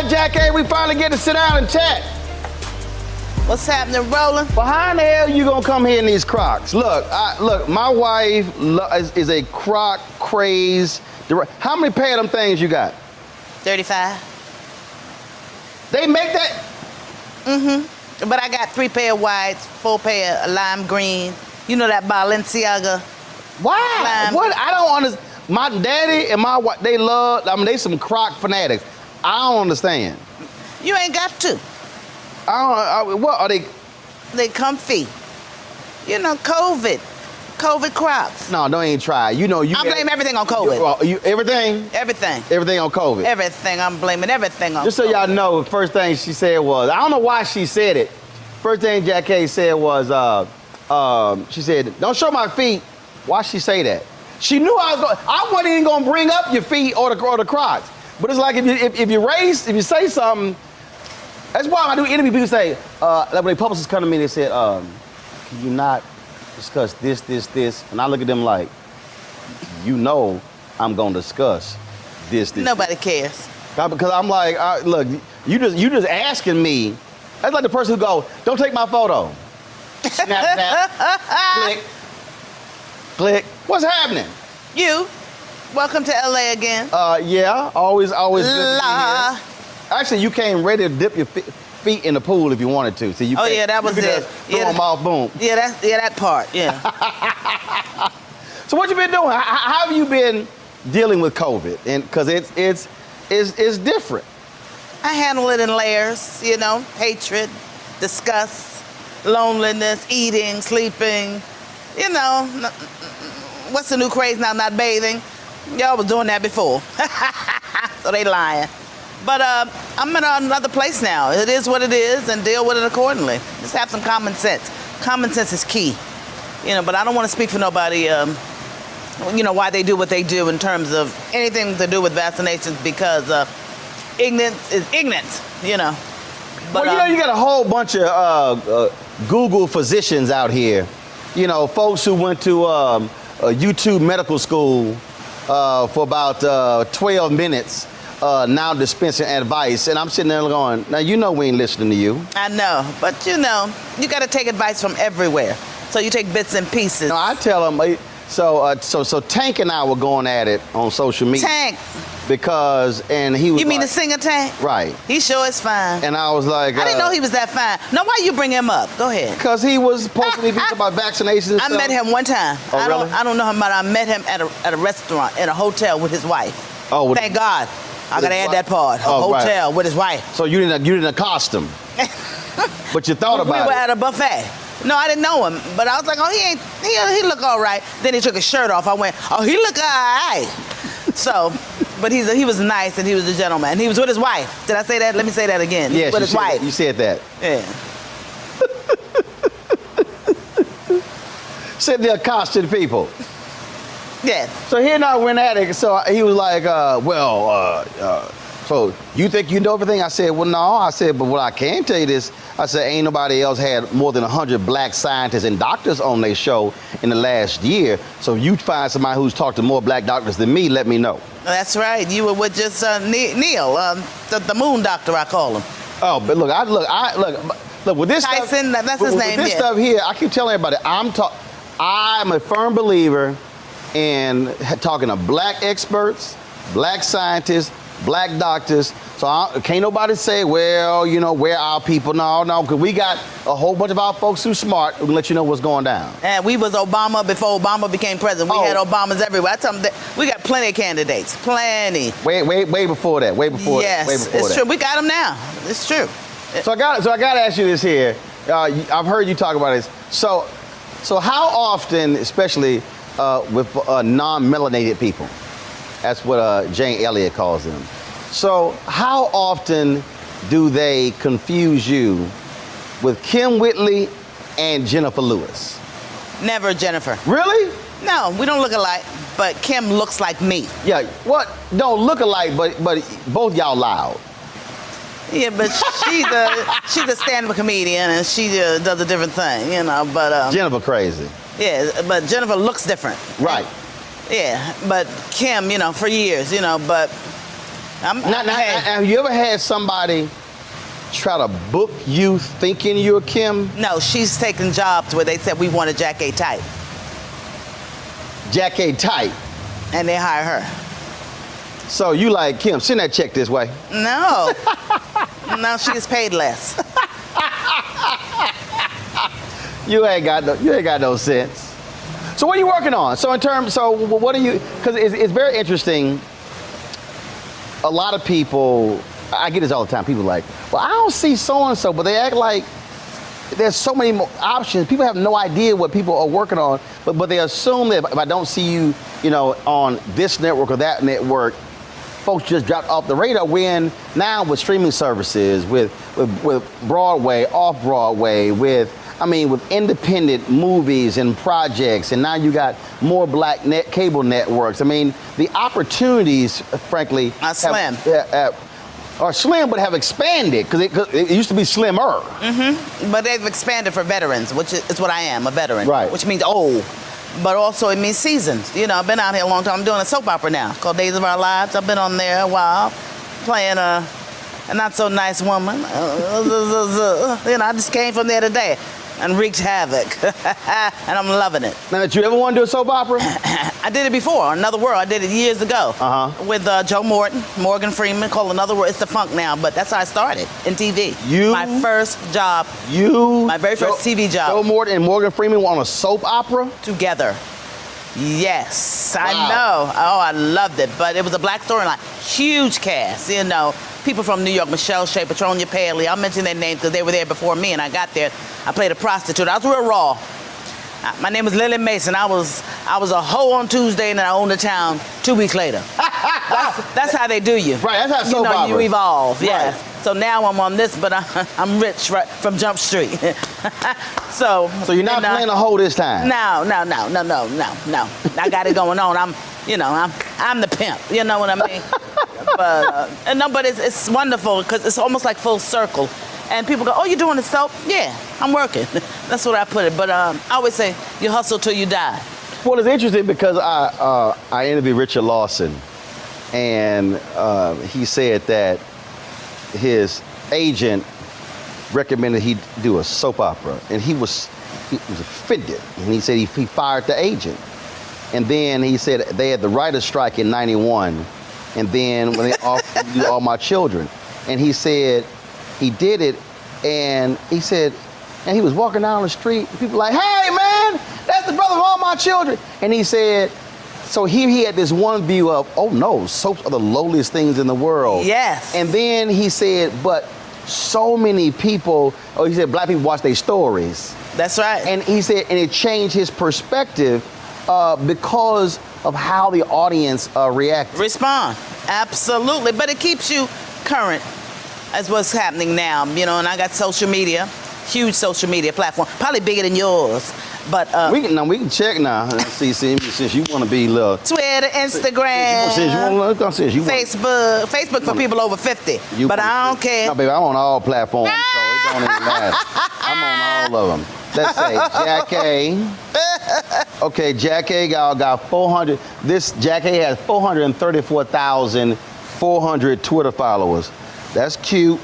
right, Jackée, we finally get to sit down and chat. What's happening, Roland? But how in the hell you gonna come here in these Crocs? Look, my wife is a Croc craze. How many pair of them things you got? 35. They make that? Mm-hmm. But I got 3 pair of whites, 4 pair of lime green. You know that Balenciaga? Why? Lime. What? I don't understand. My daddy and my wife, they love, they some Croc fanatics. I don't understand. You ain't got to. What are they? They comfy. You know, COVID Crocs. No, don't even try. You know, I blame everything on COVID. Everything? Everything. Everything on COVID. Everything. I'm blaming everything on Just so COVID. y'all know, the first thing she said was, I don't know why she said it. First thing Jackée said was, she said, don't show my feet. Why she say that? She knew I wasn't even gonna bring up your feet or the Crocs. But it's like if you say something, that's why when I do interview, people say, like when publicists come to me, they said, can you not discuss this? And I look at them like, you know I'm gonna discuss this. Nobody cares. Because I'm like, look, you just asking me. That's like the person who go, don't take my photo. Snap, click. What's happening? You. Welcome to LA again. Yeah, always good to be here. Actually, you came ready to dip your feet in the pool if you wanted to. So that was it. Throw them off, boom. Yeah, that part. Yeah. So what you been doing? How have you been dealing with COVID? And because it's different. I handle it in layers. You know, hatred, disgust, loneliness, eating, sleeping. You know, what's the new craze now? Not bathing. Y'all was doing that before. So they lying. But I'm in another place now. It is what it is, and deal with it accordingly. Just have some common sense. Common sense is key. You know, but I don't want to speak for nobody, you know, why they do what they do in terms of anything to do with vaccinations, because ignorance is ignorance, you know. But, well, you know, you got a whole bunch of Google physicians out here. You know, folks who went to YouTube medical school for about 12 minutes, now dispensing advice. And I'm sitting there going, now you know we ain't listening to you. I know, but you know, you got to take advice from everywhere. So you take bits and pieces. No, I tell them, so Tank and I were going at it on social media. Tank. And he was You mean like, the singer Tank? Right. He sure is fine. And I was like, I didn't know he was that fine. Now, why you bring him up? Go ahead. Because he was posting things about vaccinations and I stuff. met him one time. Oh, really? I don't know him, but I met him at a restaurant, in a hotel with his wife. Oh, thank God. I gotta add that part. A hotel with his wife. So you didn't accost him, but you thought about it. We were at a buffet. No, I didn't know him, but I was like, oh, he look all right. Then he took his shirt off. I went, oh, he look all right. So, but he was nice and he was a gentleman. He was with his wife. Did I say that? Let me say that again. Yes, with his wife. You said that. Yeah. Said the accosted people. Yeah. So he and I went at it. So he was like, so you think you know everything? I said, well, no. I said, but what I can tell you this, I said, ain't nobody else had more than 100 black scientists and doctors on their show in the last year. So if you find somebody who's talked to more black doctors than me, let me know. That's right. You were with just Neil, the moon doctor, I call him. Oh, but look with this Tyson, stuff. that's his name. With this stuff here, I keep telling everybody, I'm a firm believer in talking to black experts, black scientists, black doctors. So can't nobody say, well, you know, where our people? No, because we got a whole bunch of our folks who's smart who can let you know what's going down. And we was Obama before Obama became president. We had Obamas everywhere. I tell them that we got plenty of candidates. Plenty. Way before that. Yes, it's true. We got them now. It's true. So I got to ask you this here. I've heard you talk about this. So how often, especially with non-melanated people, that's what Jane Elliott calls them. So how often do they confuse you with Kim Whitley and Jennifer Lewis? Never Jennifer. Really? No, we don't look alike, but Kim looks like me. Yeah, what? Don't look alike, but both y'all loud. Yeah, but she's a stand-up comedian and she does a different thing, you know. But Jennifer crazy. Yeah, but Jennifer looks different. Right. Yeah, but Kim, you know, for years, you know, but Hey. Have you ever had somebody try to book you thinking you're Kim? No, she's taking jobs where they said we want a Jackée type, Jackée type. and they hire her. So you like, Kim, send that check this way. No, no, she gets paid less. You ain't got no sense. So what are you working on? So what are you, because it's very interesting. A lot of people, I get this all the time. People are like, well, I don't see so-and-so, but they act like there's so many more options. People have no idea what people are working on, but they assume that if I don't see you, on this network or that network, folks just dropped off the radar. When now with streaming services, with Broadway, off Broadway, with independent movies and projects, and now you got more black cable networks. I mean, the opportunities, frankly, are slim. Are slim, but have expanded because it used to be slimmer. Mm-hmm. But they've expanded for veterans, which is what I am, a veteran. Right. Which means old. But also it means seasons. I've been out here a long time. I'm doing a soap opera now called Days of Our Lives. I've been on there a while, playing a not so nice woman. I just came from there today and wreaked havoc. And I'm loving it. Now, did you ever want to do a soap opera? I did it before, Another World. I did it years ago with Joe Morgan Freeman, called Another World. It's the funk now, but that's how I started in TV. My first job. My very first TV job. Joe Morton and Morgan Freeman were on a soap opera? Together. Yes, wow. I know. Oh, I loved it. But it was a black storyline. Huge cast, People from New York, Michelle Shea, Petronia Paley. I'll mention their names because they were there before me, and I got there. I played a prostitute. I was real raw. My name was Lily Mason. I was a hoe on Tuesday, and I owned the town 2 weeks later. That's how they do you. Right, that's how soap opera. You evolve, yeah. Right. So now I'm on this, but I'm rich right from Jump Street. So you're not playing a hoe this time? No. I got it going on. I'm the pimp. You know what I mean? But it's wonderful because it's almost like full circle. And people go, oh, you're doing the soap? Yeah, I'm working. That's what I put it. But I always say, you hustle till you die. Well, it's interesting because I interviewed Richard Lawson, and he said that his agent recommended he do a soap opera, and he was offended, and he said he fired the agent. And then he said they had the writer's strike in '91, and then when they offered All My Children, and he said he did it, and he said, and he was walking down the street, and people were like, hey man, that's the brother of All My Children. And he said, so here he had this one view of, oh no, soaps are the lowliest things in the world. Yes. And then he said, but so many people, he said black people watch their stories. That's right. And he said, and it changed his perspective because of how the audience reacted. Respond, absolutely. But it keeps you current as what's happening now, and I got social media, huge social media platform, probably bigger than yours. But we can check now. See, since you want to be little Twitter, Instagram, Facebook for people over 50. But I don't care. No, baby, I'm on all platforms, so it don't even matter. I'm on all of them. Let's say Jackée. Okay, Jackée got 400. Jackée has 434,400 Twitter followers. That's cute.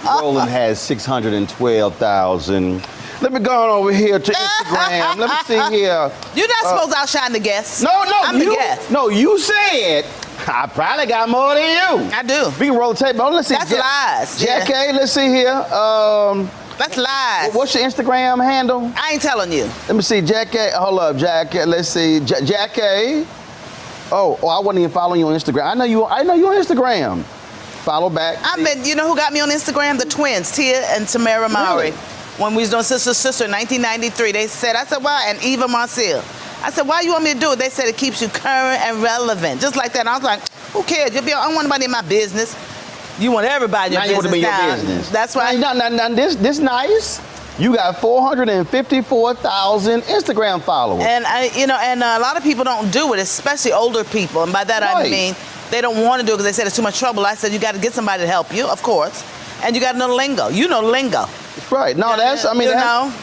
Roland has 612,000. Let me go on over here to Instagram. Let me see here. You're not supposed to outshine the guests. No, I'm the guest. No, you said I probably got more than you. I do. We can roll the tape. Let's see. That's lies. Jackée, let's see here. That's lies. What's your Instagram handle? I ain't telling you. Let me see, Jackée. Hold up, Jackée. Let's see, Jackée. Oh, I wasn't even following you on Instagram. I know you on Instagram. Follow back. You know who got me on Instagram? The twins, Tia and Tamara Mowry. Really? When we was doing Sister Sister in 1993, I said, why? And Eva Marcel. I said, why you want me to do it? They said it keeps you current and relevant. Just like that. And I was like, who cares? I don't want anybody in my business. You want everybody in your business. Now you want to be in your business. That's right. Now, this nice. You got 454,000 Instagram followers. And a lot of people don't do it, especially older people. And by that I mean they don't want to do it because they said it's too much trouble. I said you got to get somebody to help you, of course, and you got to know lingo. You know lingo. Right. No,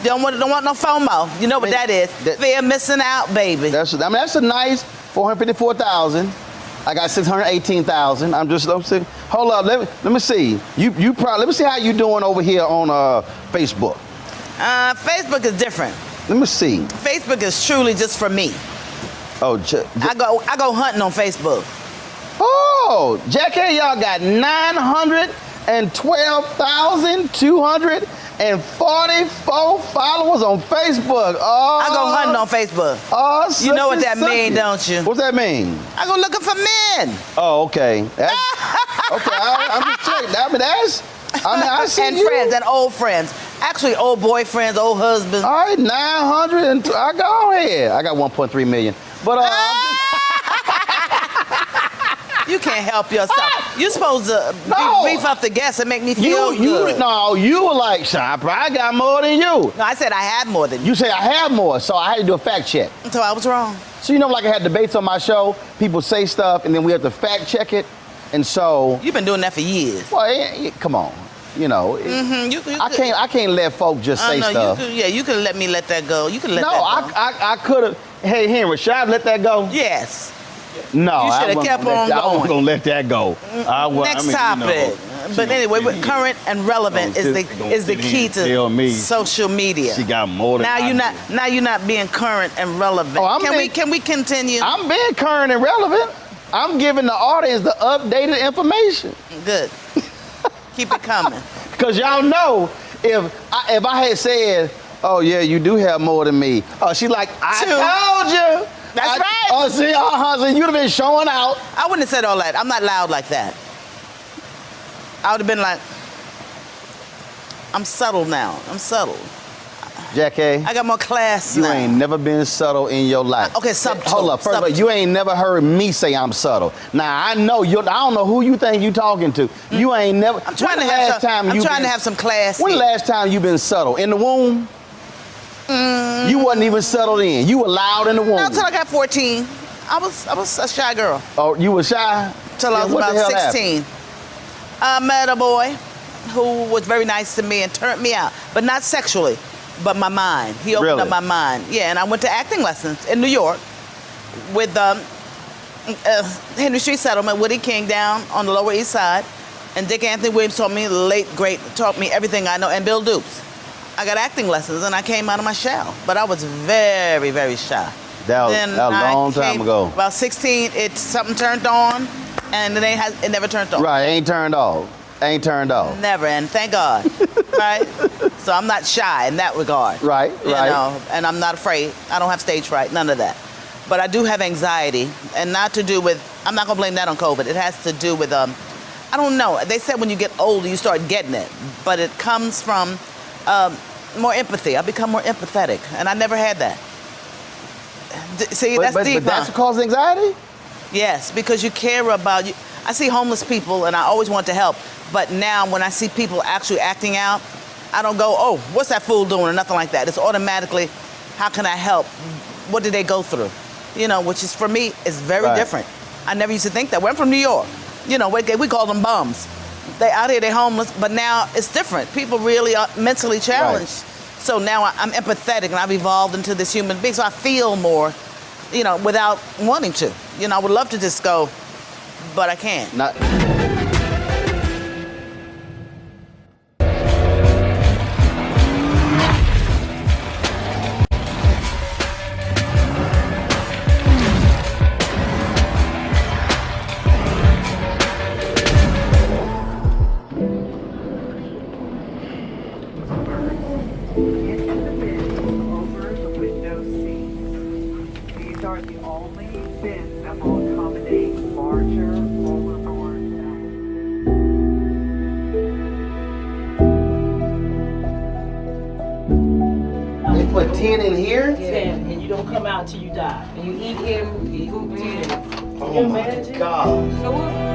don't want no FOMO. You know what that is? Fear of missing out, baby. That's a nice 454,000. I got 618,000. I'm saying, hold up, let me see. You probably, let me see how you doing over here on Facebook. Facebook is different. Let me see. Facebook is truly just for me. Oh, I go hunting on Facebook. Oh, Jackée, y'all got 912,244 followers on Facebook. Oh, I go hunting on Facebook. Oh, you know what that means, don't you? What's that mean? I go looking for men. Oh, okay. Okay, I'm just checking. I see and you. friends and old friends. Actually, old boyfriends, old husbands. All right, 900 and I go ahead. I got 1.3 million. But you can't help yourself. You're supposed to beef up the guests and make me feel good. You were like, Shop, I got more than you. No, I said I had more than you. You say I have more, so I had to do a fact check. So I was wrong. So you know, like I had debates on my show, people say stuff, and then we have to fact check it, and so. You've been doing that for years. Well, come on, you know. I can't let folk just say stuff. You could let me let that go. You could let that go. No, I could have. Hey, Henry, should I have let that go? Yes. No, you should have kept on going. I wasn't gonna let that go. Next topic. But anyway, current and relevant is the key to social media. She got more than now you're not being current and relevant. Can we continue? I'm being current and relevant. I'm giving the audience the updated information. Good. Keep it coming. Because y'all know if I had said, oh yeah, you do have more than me. She's like, I told you. That's right. Oh, see, so you'd have been showing out. I wouldn't have said all that. I'm not loud like that. I would have been like, I'm subtle now. I'm subtle. Jackée, I got more class now. You ain't never been subtle in your life. Okay, subtle. Hold up. First of all, you ain't never heard me say I'm subtle. Now, I know I don't know who you think you talking to. You ain't never. I'm trying to have some class. When the last time you been subtle? In the womb? You wasn't even settled in. You were loud in the womb. No, until I got 14. I was a shy girl. Oh, you were shy? Till I was about 16. I met a boy who was very nice to me and turned me out, but not sexually, but my mind. He opened up my mind. Yeah, and I went to acting lessons in New York with Henry Street Settlement, Woody King down on the Lower East Side, and Dick Anthony Williams taught me, taught me everything I know, and Bill Dukes. I got acting lessons, and I came out of my shell, but I was very, very shy. That was a long time ago. About 16, something turned on, and it never turned off. Right, ain't turned off. Never, and thank God, right? So I'm not shy in that regard. Right. You know, and I'm not afraid. I don't have stage fright, none of that. But I do have anxiety, and not to do with, I'm not gonna blame that on COVID. It has to do with, I don't know. They said when you get older, you start getting it, but it comes from more empathy. I become more empathetic, and I never had that. See, that's deep. But that's what causes anxiety? Yes, because you care about you. I see homeless people, and I always want to help. But now, when I see people actually acting out, I don't go, "Oh, what's that fool doing?" or nothing like that. It's automatically, "How can I help? What did they go through?" You know, which is for me is very different. I never used to think that. We're from New York. You know, we call them bums. They out here, they're homeless, but now it's different. People really are mentally challenged. So now I'm empathetic, and I've evolved into this human being. So I feel more, you know, without wanting to. You know, I would love to just go, but I can't. Put 10 in here? 10, and you don't come out till you die. And you eat him, you eat 10. Oh my God. So what?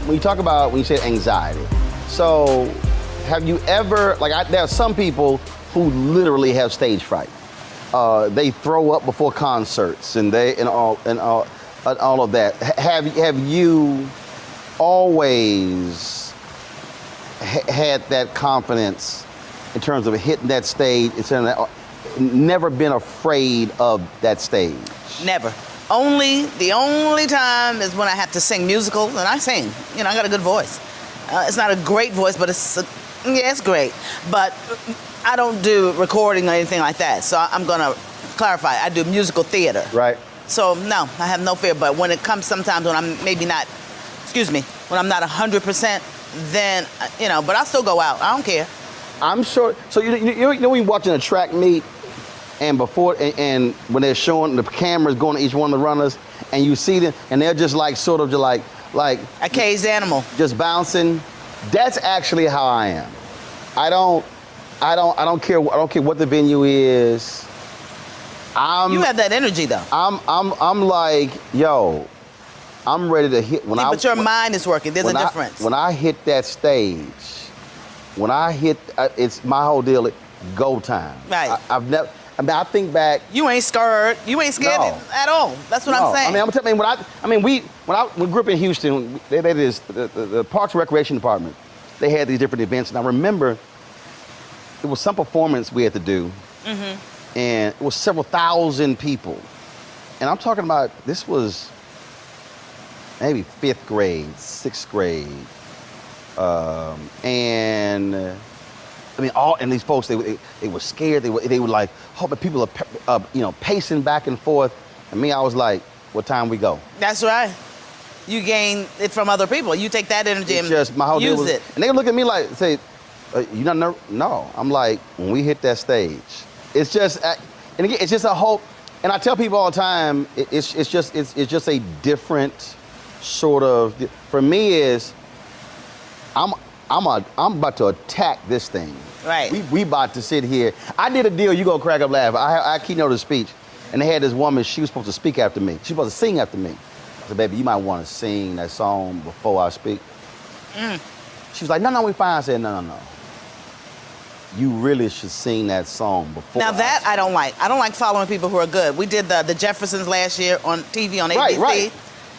when you talk about, when you say anxiety, so have you ever, there are some people who literally have stage fright. They throw up before concerts and all of that. Have you always had that confidence in terms of hitting that stage? Never been afraid of that stage? Never. The only time is when I have to sing musicals, and I sing. I got a good voice. It's not a great voice, but it's great. But I don't do recording or anything like that. So I'm gonna clarify. I do musical theater. Right. So no, I have no fear. But when it comes sometimes when I'm maybe not, when I'm not 100%, then but I'll still go out. I don't care. I'm sure. So you know when you're watching a track meet, and before and when they're showing the cameras going to each one of the runners, and you see them, and they're just like a caged animal, just bouncing. That's actually how I am. I don't care what the venue is. You have that energy though. I'm like, yo, I'm ready to hit. But your mind is working. There's a difference. When I hit that stage, it's my whole deal. Go time. Right. I think back. You ain't scared. You ain't scared at all. That's what I'm saying. When we grew up in Houston, they did this, the Parks and Recreation Department. They had these different events, and I remember it was some performance we had to do, and it was several thousand people. And I'm talking about, this was maybe 5th grade, 6th grade, and these folks, they were scared. They were like, oh, but people are pacing back and forth. And me, I was like, what time we go? That's right. You gain it from other people. You take that energy and use it. And they look at me like, say, you not nervous? No. I'm like, when we hit that stage, it's just, and again, it's just a whole. And I tell people all the time, it's just a different sort of. For me, is I'm about to attack this thing. Right. We about to sit here. I did a deal. You gonna crack up laughing. I keynoted a speech, and they had this woman. She was supposed to speak after me. She was supposed to sing after me. I said, baby, you might want to sing that song before I speak. She was like, no, we fine. I said, no. You really should sing that song before. Now that I don't like. I don't like following people who are good. We did the Jeffersons last year on TV on ABC. Right.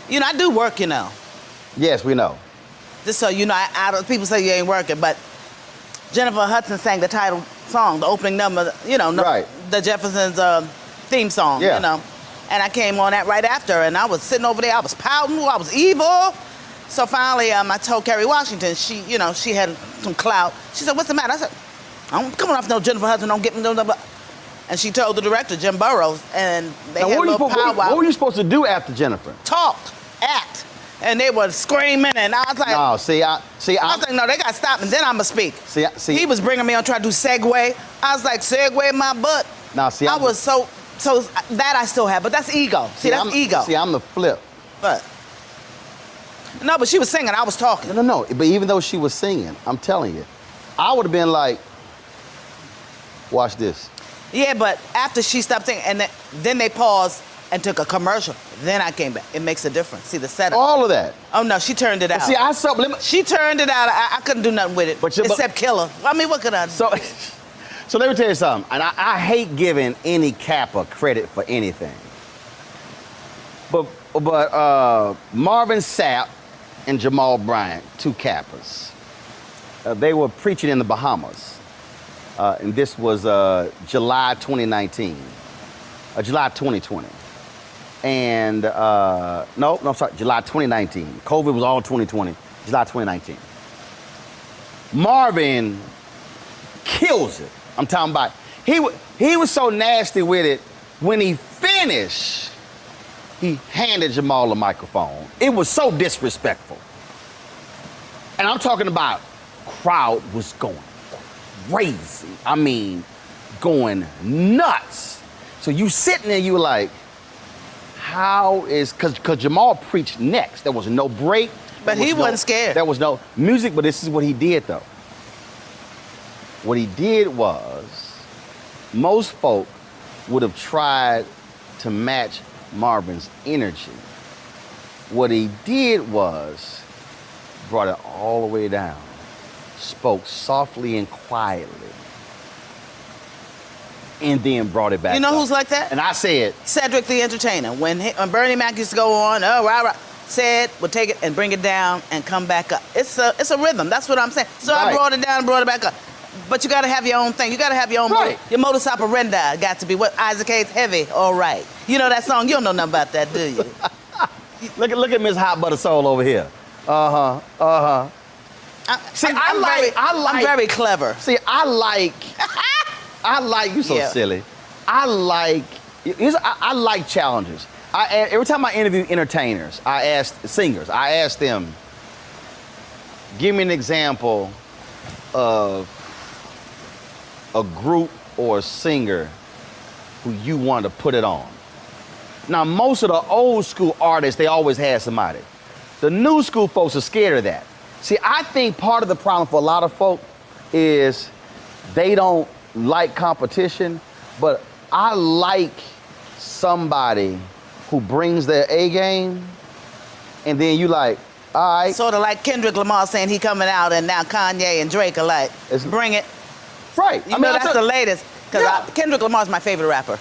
I do work. Yes, we know. Just so people say you ain't working, but Jennifer Hudson sang the title song, the opening number, right. The Jeffersons theme song, And I came on that right after, and I was sitting over there, I was pouting, I was evil. So finally, I told Kerry Washington, she had some clout. She said, what's the matter? I said, I'm coming off no Jennifer Hudson, don't get me, and she told the director, Jim Burrows, and they had a little powwow. What were you supposed to do after Jennifer? Talk, act. And they were screaming, and I was like, no, I was like, no, they got to stop, and then I'm going to speak. See, he was bringing me on trying to do segue. I was like, segue my butt. Now, see, I was so that I still have, but that's ego. That's ego. See, I'm the flip. But no, but she was singing, I was talking. No. But even though she was singing, I'm telling you, I would have been like, watch this. Yeah, but after she stopped singing, and then they paused and took a commercial. Then I came back. It makes a difference. See the setup. All of that. Oh no, she turned it out. See, she turned it out. I couldn't do nothing with it. Except kill her. What could I do? So let me tell you something. And I hate giving any Kappa credit for anything. But Marvin Sapp and Jamal Bryant, 2 Kappas, they were preaching in the Bahamas. And this was July 2019. July 2020. And, July 2019. COVID was all 2020. July 2019. Marvin kills it. I'm talking about, he was so nasty with it. When he finished, he handed Jamal a microphone. It was so disrespectful. And I'm talking about, crowd was going crazy. I mean, going nuts. So you sitting there, you were like, because Jamal preached next. There was no break. But he wasn't scared. There was no music, but this is what he did, though. What he did was, most folk would have tried to match Marvin's energy. What he did was brought it all the way down, spoke softly and quietly, and then brought it back You know up. who's like that? And I said, Cedric the Entertainer. When Bernie Mac used to go on, said would take it and bring it down and come back up. It's a rhythm. That's what I'm saying. So I Right. brought it down and brought it back up. But you got to have your own thing. You got to have your own. Right. Your modus operandi got to be what Isaac Hayes heavy. All right. You know that song? You don't know nothing about that, do you? look at Miss Hot Butter Soul over here. See, I'm very clever. See, I like you so Yeah. silly. I like challenges. Every time I interview entertainers, singers, I ask them, give me an example of a group or a singer who you want to put it on. Now, most of the old school artists, they always had somebody. The new school folks are scared of that. See, I think part of the problem for a lot of folk is they don't like competition, but I like somebody who brings their A game, and then you like, all right. Sort of like Kendrick Lamar saying he coming out, and now Kanye and Drake are like, bring it. Right. You know, that's the latest. Because Yeah. Kendrick Lamar's my favorite rapper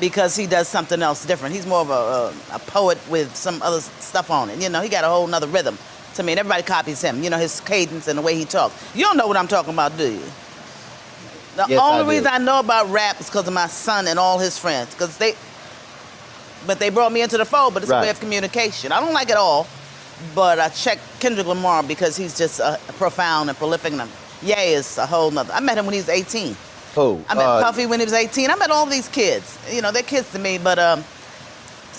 because he does something else different. He's more of a poet with some other stuff on it. You know, he got a whole nother rhythm to me, and everybody copies him. You know, his cadence and the way he talks. You don't know what I'm talking about, do you? The Yes, I only do. reason I know about rap is because of my son and all his friends. But they brought me into the fold, but it's a Right. way of communication. I don't like it all, but I check Kendrick Lamar because he's just profound and prolific. And Ye is a whole nother. I met him when he was 18. Who? I met Puffy when he was 18. I met all these kids. You know, they're kids to me, but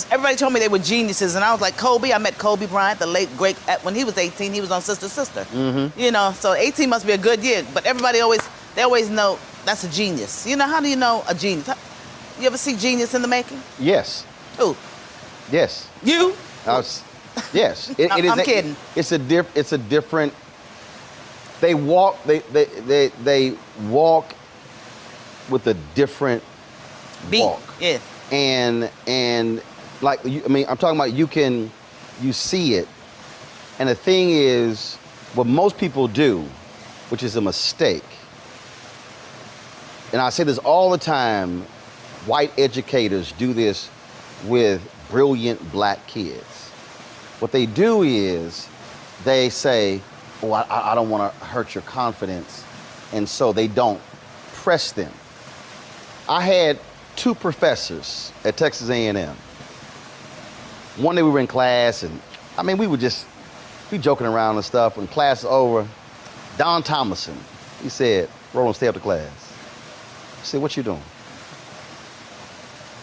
everybody told me they were geniuses, and I was like, Kobe. I met Kobe Bryant, the late, great, when he was 18, he was on Sister Sister. Mm-hmm. You know, so 18 must be a good year, but everybody they always know that's a genius. You know, how do you know a genius? You ever see genius in the making? Yes. Who? Yes. You? Yes. I'm kidding. It's a different. They walk. They walk with a different Beat. walk. Yeah. And like I'm talking about you see it, and the thing is, what most people do, which is a mistake. And I say this all the time, white educators do this with brilliant black kids. What they do is they say, oh, I don't want to hurt your confidence, and so they don't press them. I had 2 professors at Texas A&M. One day we were in class, and we would just be joking around and stuff. When class is over, Don Thomason, he said, Roland, stay after class. I said, what you doing?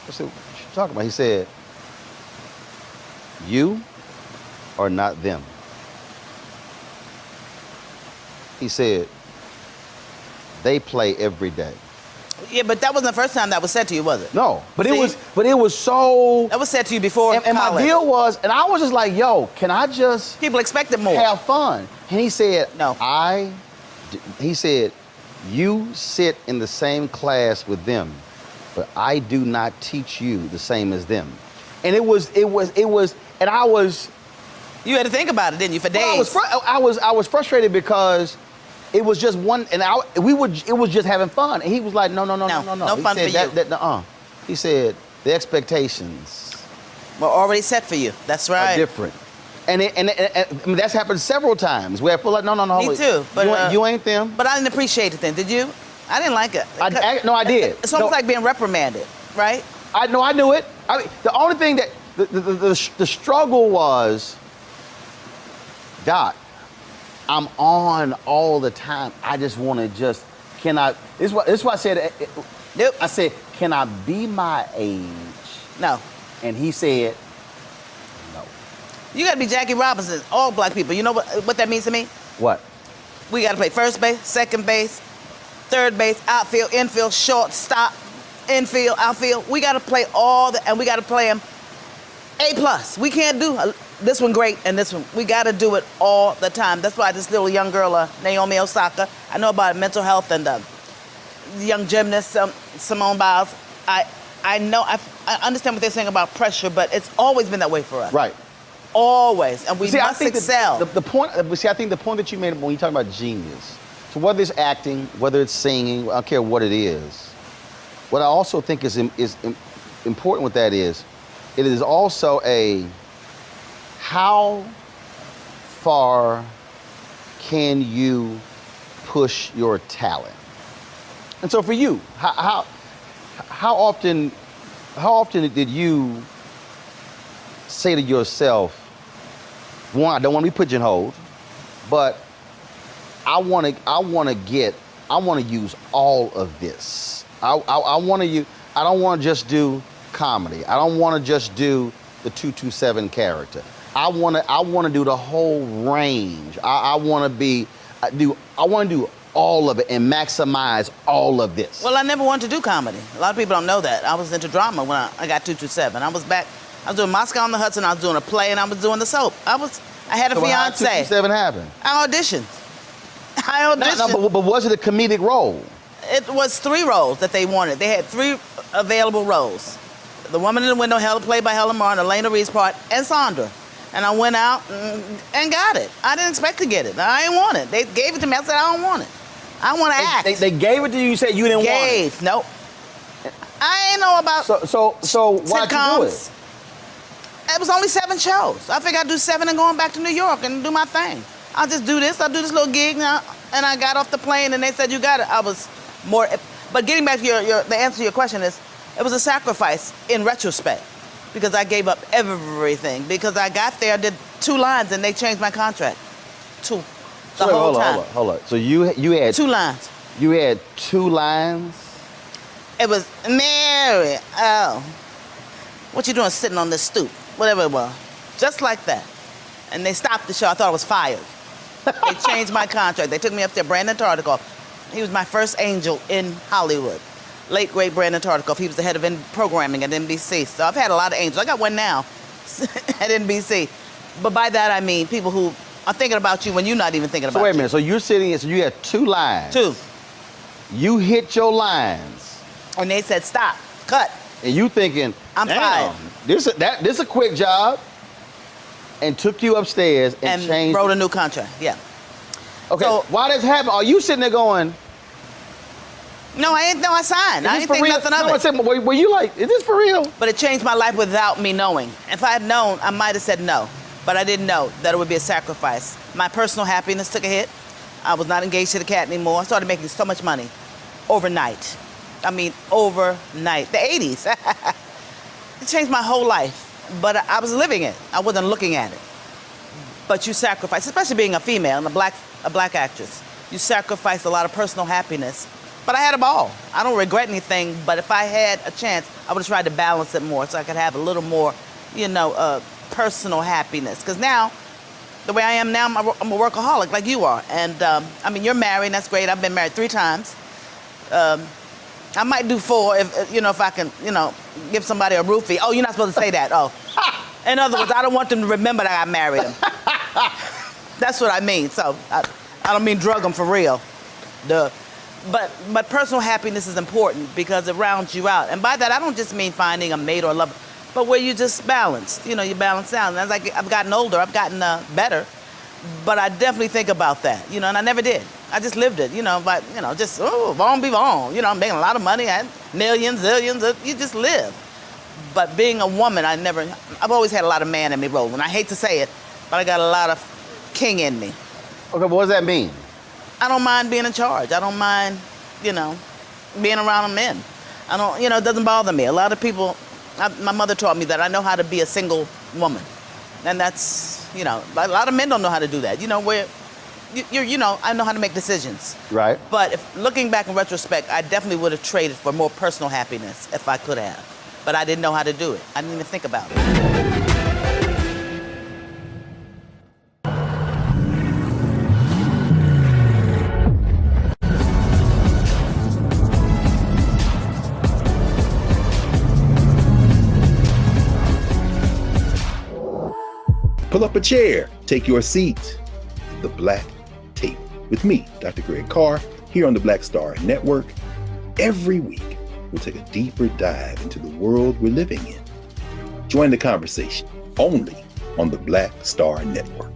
I said, what you talking about? He said, you are not them. He said, they play every day. Yeah, but that wasn't the first time that was said to you, was it? No, but See? it was so. That was said to you before And my college. deal was, and I was just like, yo, can I just People expected more. have fun? And he said, No. He said, you sit in the same class with them, but I do not teach you the same as them. And it was, and I was. You had to think about it, didn't you, for days? Well, I was frustrated because it was just one, and it was just having fun. And he was like, no. No He fun said, for you. He said, the expectations Were already set for you. That's right. are different. And that's happened several times where I feel like, no. Me too, but, you ain't them. But I didn't appreciate it then, did you? I didn't like it. No, I did. It's almost like being reprimanded, right? I knew it. The only thing that, the struggle was, Doc, I'm on all the time. I just want to this is why I said, Nope. I said, can I be my age? No. And he said, no. You got to be Jackie Robinson, all black people. You know what that means to me? What? We got to play first base, second base, third base, outfield, infield, shortstop, infield, outfield. We got to play and we got to play them A+. We can't do this one great and this one. We got to do it all the time. That's why this little young girl, Naomi Osaka, I know about mental health and the young gymnast, Simone Biles. I know, I understand what they're saying about pressure, but it's always been that way for us. Right. Always, and we See, I must think excel. the point. See, I think the point that you made when you talk about genius. So whether it's acting, whether it's singing, I don't care what it is. What I also think is important with that is, it is also how far can you push your talent? And so for you, how often did you say to yourself, one, I don't want to be pigeonholed, but I want to use all of this. I don't want to just do comedy. I don't want to just do the 227 character. I want to do the whole range. I want to do all of it and maximize all of this. Well, I never wanted to do comedy. A lot of people don't know that. I was into drama when I got 227. I was doing Moscow on the Hudson, I was doing a play, and I was doing the soap. I had a So how fiance. 227 happened? I auditioned. No, but was it a comedic role? It was 3 roles that they wanted. They had 3 available roles. The Woman in the Window, played by Helen Martin, Elena Reed's part, and Sandra. And I went out and got it. I didn't expect to get it. I didn't want it. They gave it to me. I said, I don't want it. I want to act. They gave it to you. You said you didn't want it. Nope. I ain't know about So why'd you do it? It was only 7 shows. I figured I'd do 7 and going back to New York and do my thing. I'll just do this. I'll do this little gig now. And I got off the plane and they said, you got it. I was more, but getting back to the answer to your question is, it was a sacrifice in retrospect because I gave up everything. Because I got there, I did 2 lines and they changed my contract. 2. The whole time. Hold on. So you had 2 lines. You had 2 lines? It was, Mary, oh, what you doing sitting on this stoop? Whatever it was. Just like that. And they stopped the show. I thought I was fired. They changed my contract. They took me up there, Brandon Tartikoff. He was my first angel in Hollywood. Late, great Brandon Tartikoff. He was the head of programming at NBC. So I've had a lot of angels. I got one now at NBC. But by that, I mean people who are thinking about you when you're not even thinking about you. So wait a minute. So you're sitting here, so you had 2 lines. 2. You hit your lines. And they said, stop, cut. And you thinking, I'm damn, fired. this a quick job. And took you upstairs and changed. Wrote a new contract, yeah. Okay, So, why this happened? Are you sitting there going, no, I signed. I didn't think nothing of it. I said, were you like, is this for real? But it changed my life without me knowing. If I had known, I might have said no. But I didn't know that it would be a sacrifice. My personal happiness took a hit. I was not engaged to the cat anymore. I started making so much money overnight. I mean, overnight. The 80s. It changed my whole life. But I was living it. I wasn't looking at it. But you sacrifice, especially being a female and a black actress, you sacrifice a lot of personal happiness. But I had a ball. I don't regret anything, but if I had a chance, I would have tried to balance it more so I could have a little more, personal happiness. Because now, the way I am now, I'm a workaholic like you are. And, I mean, you're married, and that's great. I've been married 3 times. I might do 4 if I can, give somebody a roofie. Oh, you're not supposed to say that. Oh. In other words, I don't want them to remember that I married them. That's what I mean. So I don't mean drug them for real. But personal happiness is important because it rounds you out. And by that, I don't just mean finding a mate or a lover, but where you just balanced. You balance out. And as I've gotten older, I've gotten better. But I definitely think about that, and I never did. I just lived it, but, just, bon be bon. I'm making a lot of money, I had millions, zillions, you just live. But being a woman, I've always had a lot of man in me rolling. I hate to say it, but I got a lot of king in me. Okay, what does that mean? I don't mind being in charge. I don't mind, being around men. I don't, it doesn't bother me. A lot of people, my mother taught me that I know how to be a single woman. And that's, a lot of men don't know how to do that. I know how to make decisions. Right. But looking back in retrospect, I definitely would have traded for more personal happiness if I could have. But I didn't know how to do it. I didn't even think about it. Pull up a chair, take your seat. The Black Tape with me, Dr. Greg Carr, here on the Black Star Network. Every week, we'll take a deeper dive into the world we're living in. Join the conversation only on the Black Star Network.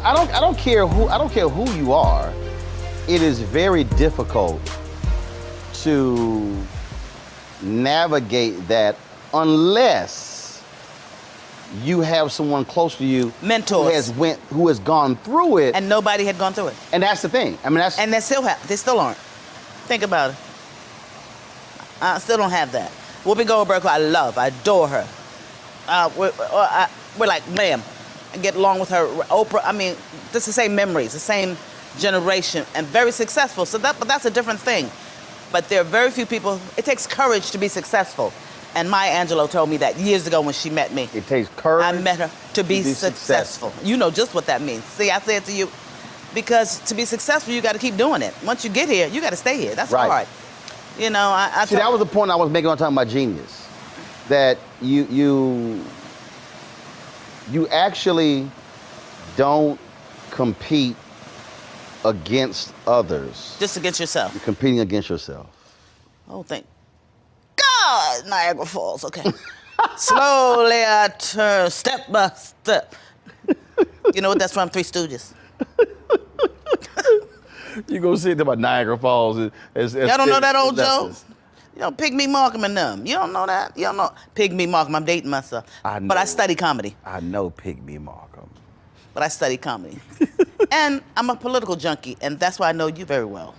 I don't care who you are. It is very difficult to navigate that unless you have someone close to you Mentors. who has gone through it. And nobody had gone through it. And that's the thing. I mean, that's And they still aren't. Think about it. I still don't have that. Whoopi Goldberg, who I love, I adore her. We're like, ma'am, I get along with her. Oprah, I mean, it's the same memories, the same generation, and very successful. But that's a different thing. But there are very few people, it takes courage to be successful. And Maya Angelou told me that years ago when she met me. It takes courage. I met her to be successful. You know just what that means. See, I say it to you. Because to be successful, you got to keep doing it. Once you get here, you got to stay here. That's hard. You know, See, that was the point I was making on talking about genius. That you actually don't compete against others. Just against yourself. You're competing against yourself. Oh, thank God, Niagara Falls. Okay. Slowly I turn, step by step. You know what that's from? Three Stooges. You go see it about Niagara Falls. Y'all don't know that old joke? You know, Pygmy Malcolm and them. You don't know that? You don't know Pygmy Malcolm. I'm dating myself. I know. But I study comedy. I know Pygmy Malcolm. But I study comedy. And I'm a political junkie, and that's why I know you very well.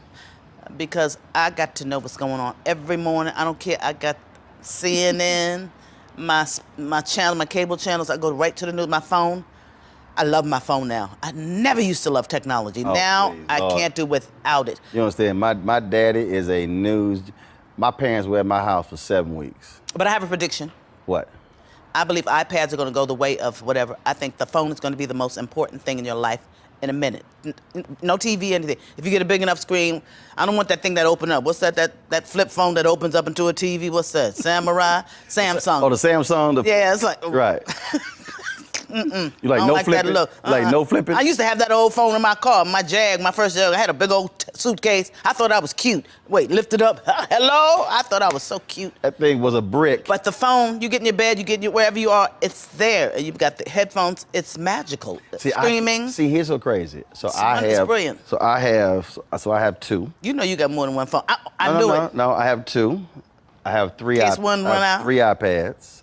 Because I got to know what's going on every morning. I don't care. I got CNN, my channel, my cable channels. I go right to the news, my phone. I love my phone now. I never used to love technology. Now please, I can't do without it. You understand? My daddy is a news. My parents were at my house for 7 weeks. But I have a prediction. What? I believe iPads are going to go the way of whatever. I think the phone is going to be the most important thing in your life in a minute. No TV, anything. If you get a big enough screen, I don't want that thing that open up. What's that flip phone that opens up into a TV? What's that? Samurai? Samsung. Oh, the Samsung? Yeah, it's like... Right. Mm-mm. You like I don't no like flipping? That look. Like no flipping? I used to have that old phone in my car, my Jag, my first Jag. I had a big old suitcase. I thought I was cute. Wait, lift it up. Hello? I thought I was so cute. That thing was a brick. But the phone, you get in your bed, you get in your, wherever you are, it's there. And you've got the headphones. It's magical. Streaming. Here's so crazy. It's brilliant. So I have two. You know you got more than one phone. I No, knew no, it. No, I have two. I have three. In case one run out? 3 iPads.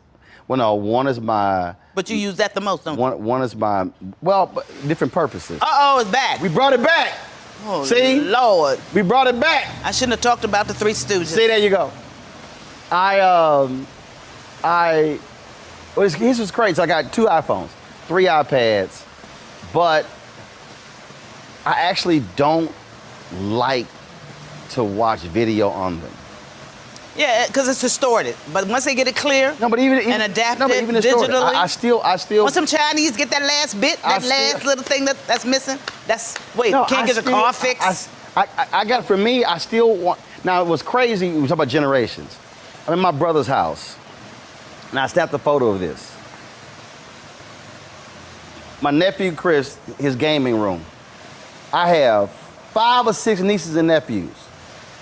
Well, no, one is my. But you use that the most, don't you? One is my. Well, but different purposes. Uh-oh, it's back. We brought it bact. Oh, See? Lord. We brought it back. I shouldn't have talked about the Three Stooges. See, there you go. Here's what's crazy. So I got 2 iPhones, 3 iPads, but I actually don't like to watch video on them. Yeah, because it's distorted. But once they get it clear and adapted digitally. I still. Once some Chinese get that last bit, little thing that's missing, can't get the car fixed. I got, for me, I still want, now it was crazy, we talk about generations. I'm in my brother's house, and I snapped a photo of this. My nephew Chris, his gaming room. I have 5 or 6 nieces and nephews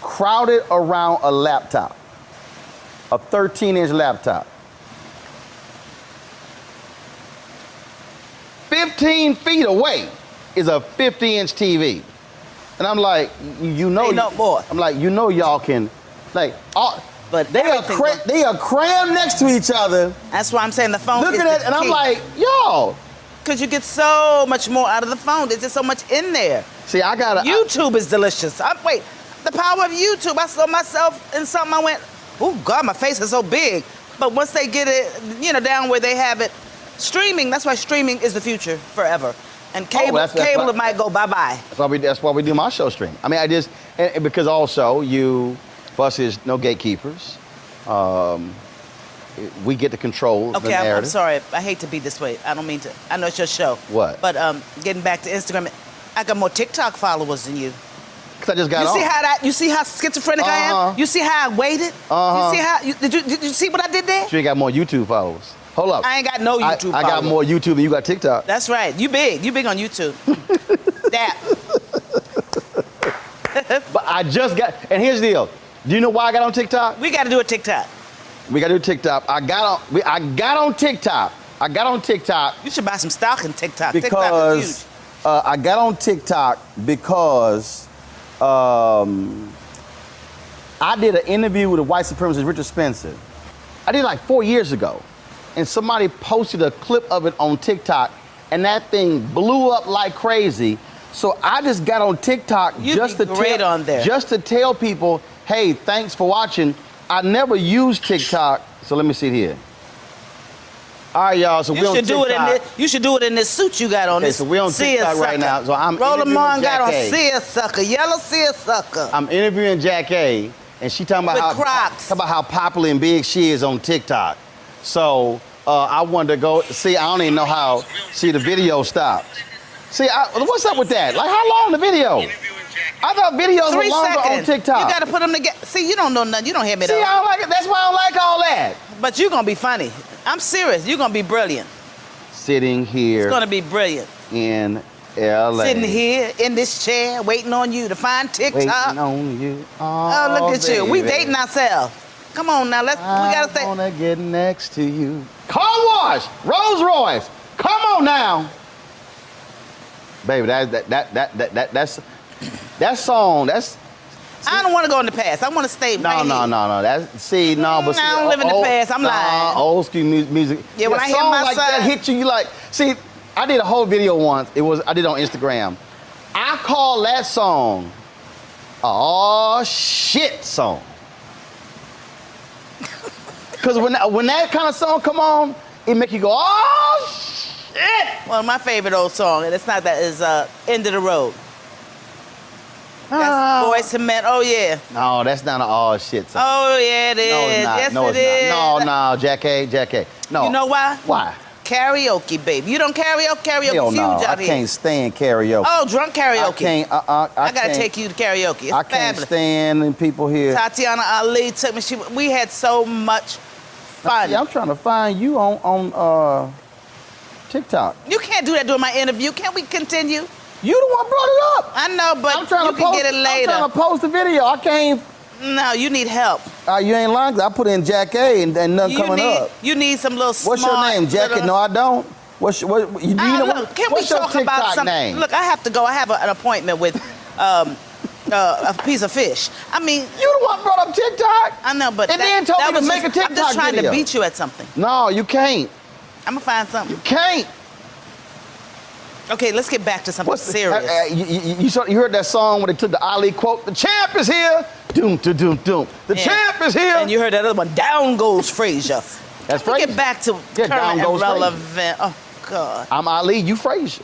crowded around a laptop, a 13-inch laptop. 15 feet away is a 50-inch TV. And I'm like, you know, I'm like, you know, y'all can, like, but they are crammed next to each other. That's why I'm saying the phone. Look at it, and I'm like, yo. Because you get so much more out of the phone. There's just so much in there. See, I gotta. YouTube is delicious. Wait, the power of YouTube. I saw myself in something. I went, oh God, my face is so big. But once they get it, down where they have it, streaming. That's why streaming is the future forever. And cable, it might go bye-bye. That's why we do my show stream. I mean, and because also for us is no gatekeepers. We get to control the narrative. I'm sorry. I hate to be this way. I don't mean to. I know it's your show. What? But getting back to Instagram, I got more TikTok followers than you. 'Cause I just got on. You see how schizophrenic I am? You see how I waited? You see how, did you see what I did there? Sure, you got more YouTube followers. Hold up. I ain't got no YouTube I got followers. more YouTube than you got TikTok. That's right. You big on YouTube. That. But I just got, and here's the deal. Do you know why I got on TikTok? We got to do a TikTok. We got to do TikTok. I got on TikTok. I got on TikTok. You should buy some stock in TikTok. TikTok is Because huge. I got on TikTok because I did an interview with a white supremacist, Richard Spencer. I did it like 4 years ago. And somebody posted a clip of it on TikTok, and that thing blew up like crazy. So I just got on TikTok just to tell people, hey, thanks for watching. I never used TikTok, so let me see it here. All right, y'all. So we on TikTok. You should do it in this suit you got on. Okay, so we on TikTok right now. So I'm Roland Martin got on Jackée. seersucker, yellow seersucker. I'm interviewing Jackée, and she talking about how popular and big she is on TikTok. So I wanted to go see. I don't even know how. See, the video stopped. See, what's up with that? Like, how long the video? I thought videos were longer on TikTok. You gotta put them together. See, you don't know nothing. You don't hear me though. See, I don't like it. That's why I don't like all that. But you're gonna be funny. I'm serious. You're gonna be brilliant. Sitting here. It's gonna be brilliant. In LA. Sitting here in this chair, waiting on you to find TikTok. Waiting on you. Oh, look at you. We dating ourselves. Come on now, we gotta say. I wanna get next to you. Car wash, Rolls Royce. Come on now. Baby, that song, that's. I don't want to go in the past. I want to stay right here. No. I don't live in the past. I'm lying. Old school music. Yeah, when I hear song my like son. that hit you, you like. See, I did a whole video once. I did it on Instagram. I call that song "Oh shit" song. Because when that kind of song come on, it make you go, "Oh shit." Well, my favorite old song, and it's not that, is "End of the Road." That's Boyz II Men. Oh yeah. No, that's not an "oh shit" song. Oh yeah, it is. No, it's not. Yes, No, it it's is. not. No, Jackée. No. You know why? Why? Karaoke, baby. You don't karaoke? Karaoke's Hell huge no. out I here. can't stand karaoke. Oh, drunk karaoke. I gotta take you to karaoke. It's I can't fabulous. stand people here. Tatiana Ali took me. We had so much fun. See, I'm trying to find you on TikTok. You can't do that during my interview. Can't we continue? You the one brought it up. I know, but I'm trying you to can post, get it later. I'm trying to post the video. I can't. No, you need help. You ain't lying. I put in Jackée and nothing coming up. You need some little smart. What's your name, Jackée? No, I don't. Can we talk about something? name? Look, I have to go. I have an appointment with a piece of fish. I mean, you the one brought up TikTok. I know, but and then told me to make a TikTok video. I'm just trying to beat you at something. No, you can't. I'm gonna find something. You can't. Okay, let's get back to something serious. You heard that song when they took the Ali quote? The champ is here. Doom, doom, doom, doom. The champ is here. And you heard that other one? Down goes Frazier. That's Frazier. Get back to current and relevant. Oh God. I'm Ali. You Frazier.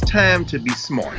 Time to be smart.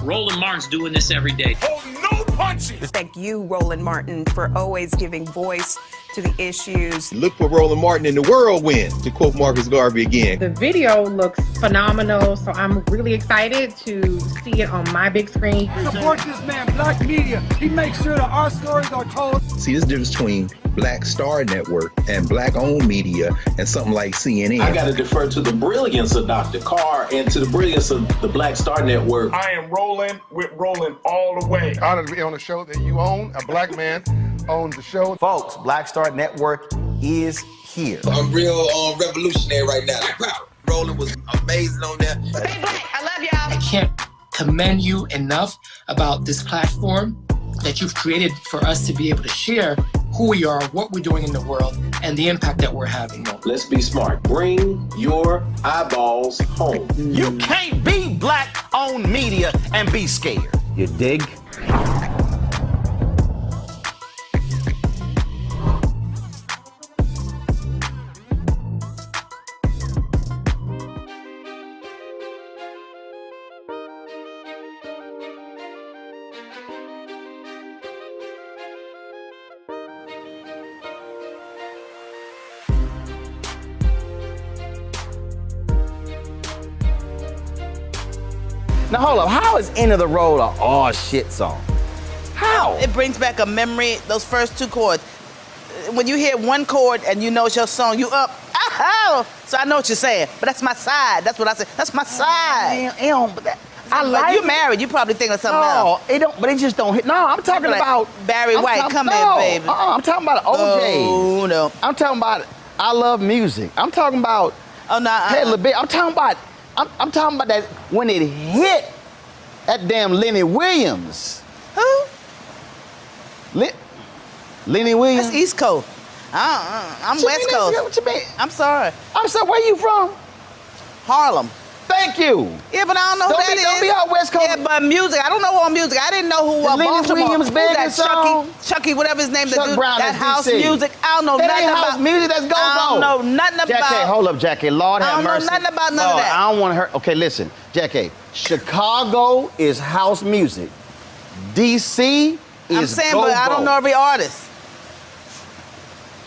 Roland Martin's doing this every day. Thank you, Roland Martin, for always giving voice to the issues. Look for Roland Martin in the whirlwind, to quote Marcus Garvey again. The video looks phenomenal, so I'm really excited to see it on my big screen. Support this man, Black Media. He makes sure that our stories are told. See, this difference between Black Star Network and Black-owned media and something like CNN. I got to defer to the brilliance of Dr. Carr and to the brilliance of the Black Star Network. I am rolling with Roland all the way. Honored to be on a show that you own. A black man owns the show. Folks, Black Star Network is here. I'm real revolutionary right now. Roland was amazing on there. Stay black. I love y'all. I can't commend you enough about this platform that you've created for us to be able to share who we are, what we're doing in the world, and the impact that we're having. Let's be smart. Bring your eyeballs home. You can't be Black-owned media and be scared. You dig? Now hold up, how is End of the Road a oh shit song? How? It brings back a memory, those first two chords. When you hear one chord and you know it's your song, you up, ah, so I know what you're saying, but that's my side, that's what I say, that's my side. I like you married, you probably think of something else. No, it don't, but it just don't hit. No, I'm talking Like about Barry White, come here, baby. I'm talking about OJ. Oh, no. I'm talking about I Love Music. I'm talking about Oh, no, Hey, little bit. I'm talking about that when it hit that damn Lenny Williams. Who? Lenny Williams. That's East Coast. I'm West Coast. What you mean? I'm sorry. I'm sorry, where you from? Harlem. Thank you. Yeah, but I don't know who that is. Don't be all West Coast. Yeah, but music, I don't know who music. I didn't know who Lenny Baltimore. Williams' Who's that biggest song? Chucky, whatever his name. Chuck Brown, that that's house DC. music. I don't know That nothing ain't about. house music, that's go-go. I don't know nothing about. Jackée, hold up, Jackée. Lord have mercy. I don't know nothing about none of that. I don't want to hurt. Okay, listen, Jackée. Chicago is house music. DC is I'm saying, go-go. but I don't know every artist.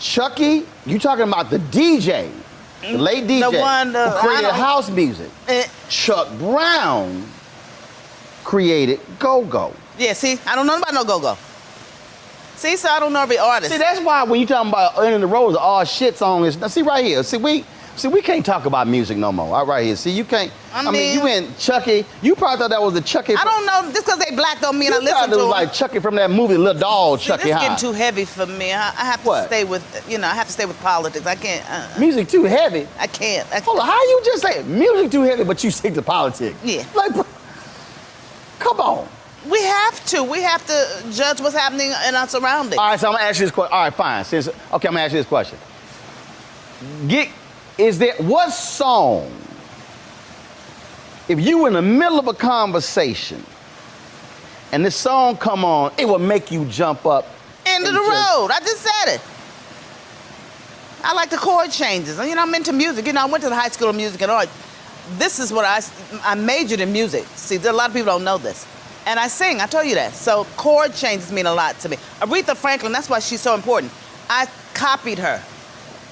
Chucky, you talking about the DJ, the late DJ The one, who created house music. Eh. Chuck Brown created go-go. Yeah, see, I don't know about no go-go. See, so I don't know every artist. See, that's why when you talking about End of the Road, the all shit song is. Now, see right here. See, we can't talk about music no more. All right here. See, you can't. I mean, you in Chucky. You probably thought that was the Chucky. I don't know. Just because they black don't mean I listen to it was them. like Chucky from that movie, Little Doll, See, Chucky this is High. getting too heavy for me. I have to stay with, I have to stay with politics. I can't. Music too heavy. I can't. Hold on, how you just say music too heavy, but you stick to politics? Yeah. Like, come on. We have to. We have to judge what's happening in our surroundings. All right, so I'm gonna ask you this question. All right, fine. I'm gonna ask you this question. What song, if you were in the middle of a conversation and this song come on, it will make you jump up? End of the road. I just said it. I like the chord changes. I'm into music. I went to the High School of Music and Art. This is what I majored in music. See, a lot of people don't know this. And I sing, I told you that. So chord changes mean a lot to me. Aretha Franklin, that's why she's so important. I copied her.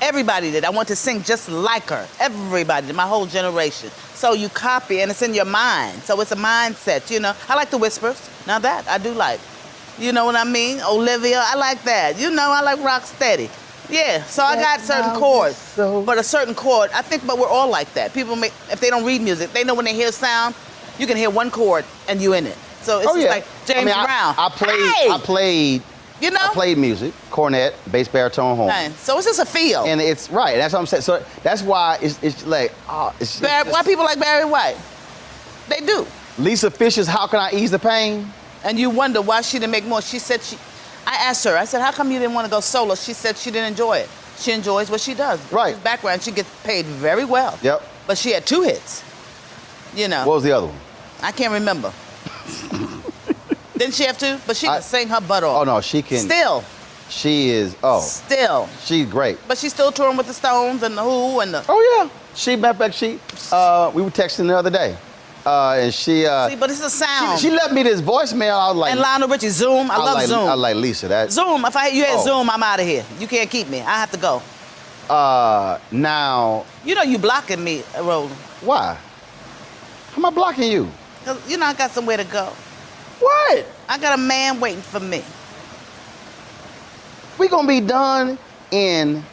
Everybody did. I want to sing just like her. Everybody did, my whole generation. So you copy and it's in your mind. So it's a mindset, I like the Whispers. Now that I do like. You know what I mean? Olivia, I like that. I like Rocksteady. Yeah, so I got certain chords. But a certain chord, I think, but we're all like that. People if they don't read music, they know when they hear sound, you can hear one chord and you in it. So it's just like James Brown. I played music, cornet, bass, baritone, horn. Right. So it's just a feel. And it's right. That's what I'm saying. So that's why it's like, why people like Barry White? They do. Lisa Fisher's "How Can I Ease the Pain?" And you wonder why she didn't make more. She said I asked her. I said, how come you didn't want to go solo? She said she didn't enjoy it. She enjoys what she does. Right. She's background. She gets paid very well. Yep. But she had 2 hits. What was the other one? I can't remember. Didn't she have 2? But she can sing her butt off. Oh no, she can. Still. She is. Still. She's great. But she's still touring with the Stones and the Who and the. Oh yeah. We were texting the other day. And she See, but it's a sound. she left me this voicemail. I was like, and Lionel Richie, Zoom. I love Zoom. I like Lisa. That Zoom. If you had Zoom, I'm out of here. You can't keep me. I have to go. Now. You know you blocking me, Roland. Why? How am I blocking you? 'Cause you know I got somewhere to go. What? I got a man waiting for me. We gonna be done in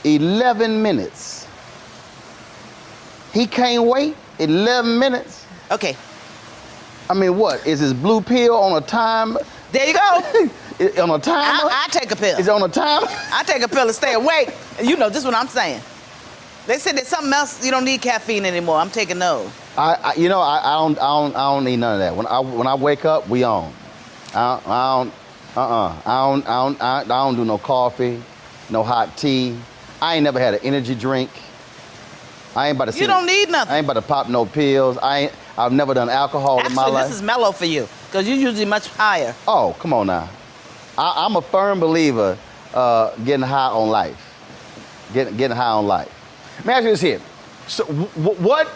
11 minutes. He can't wait 11 minutes. Okay. I mean, what? Is this blue pill on a time? There you go. On a timer? I take a pill. Is it on a timer? I take a pill to stay awake. You know, this is what I'm saying. They said there's something else. You don't need caffeine anymore. I'm taking those. I don't need none of that. When I wake up, we on. I don't do no coffee, no hot tea. I ain't never had an energy drink. I ain't about to. You don't need nothing. I ain't about to pop no pills. I've never done alcohol in my life. Actually, this is mellow for you because you're usually much higher. Oh, come on now. I'm a firm believer getting high on life. Getting high on life. Let me ask you this here. So, what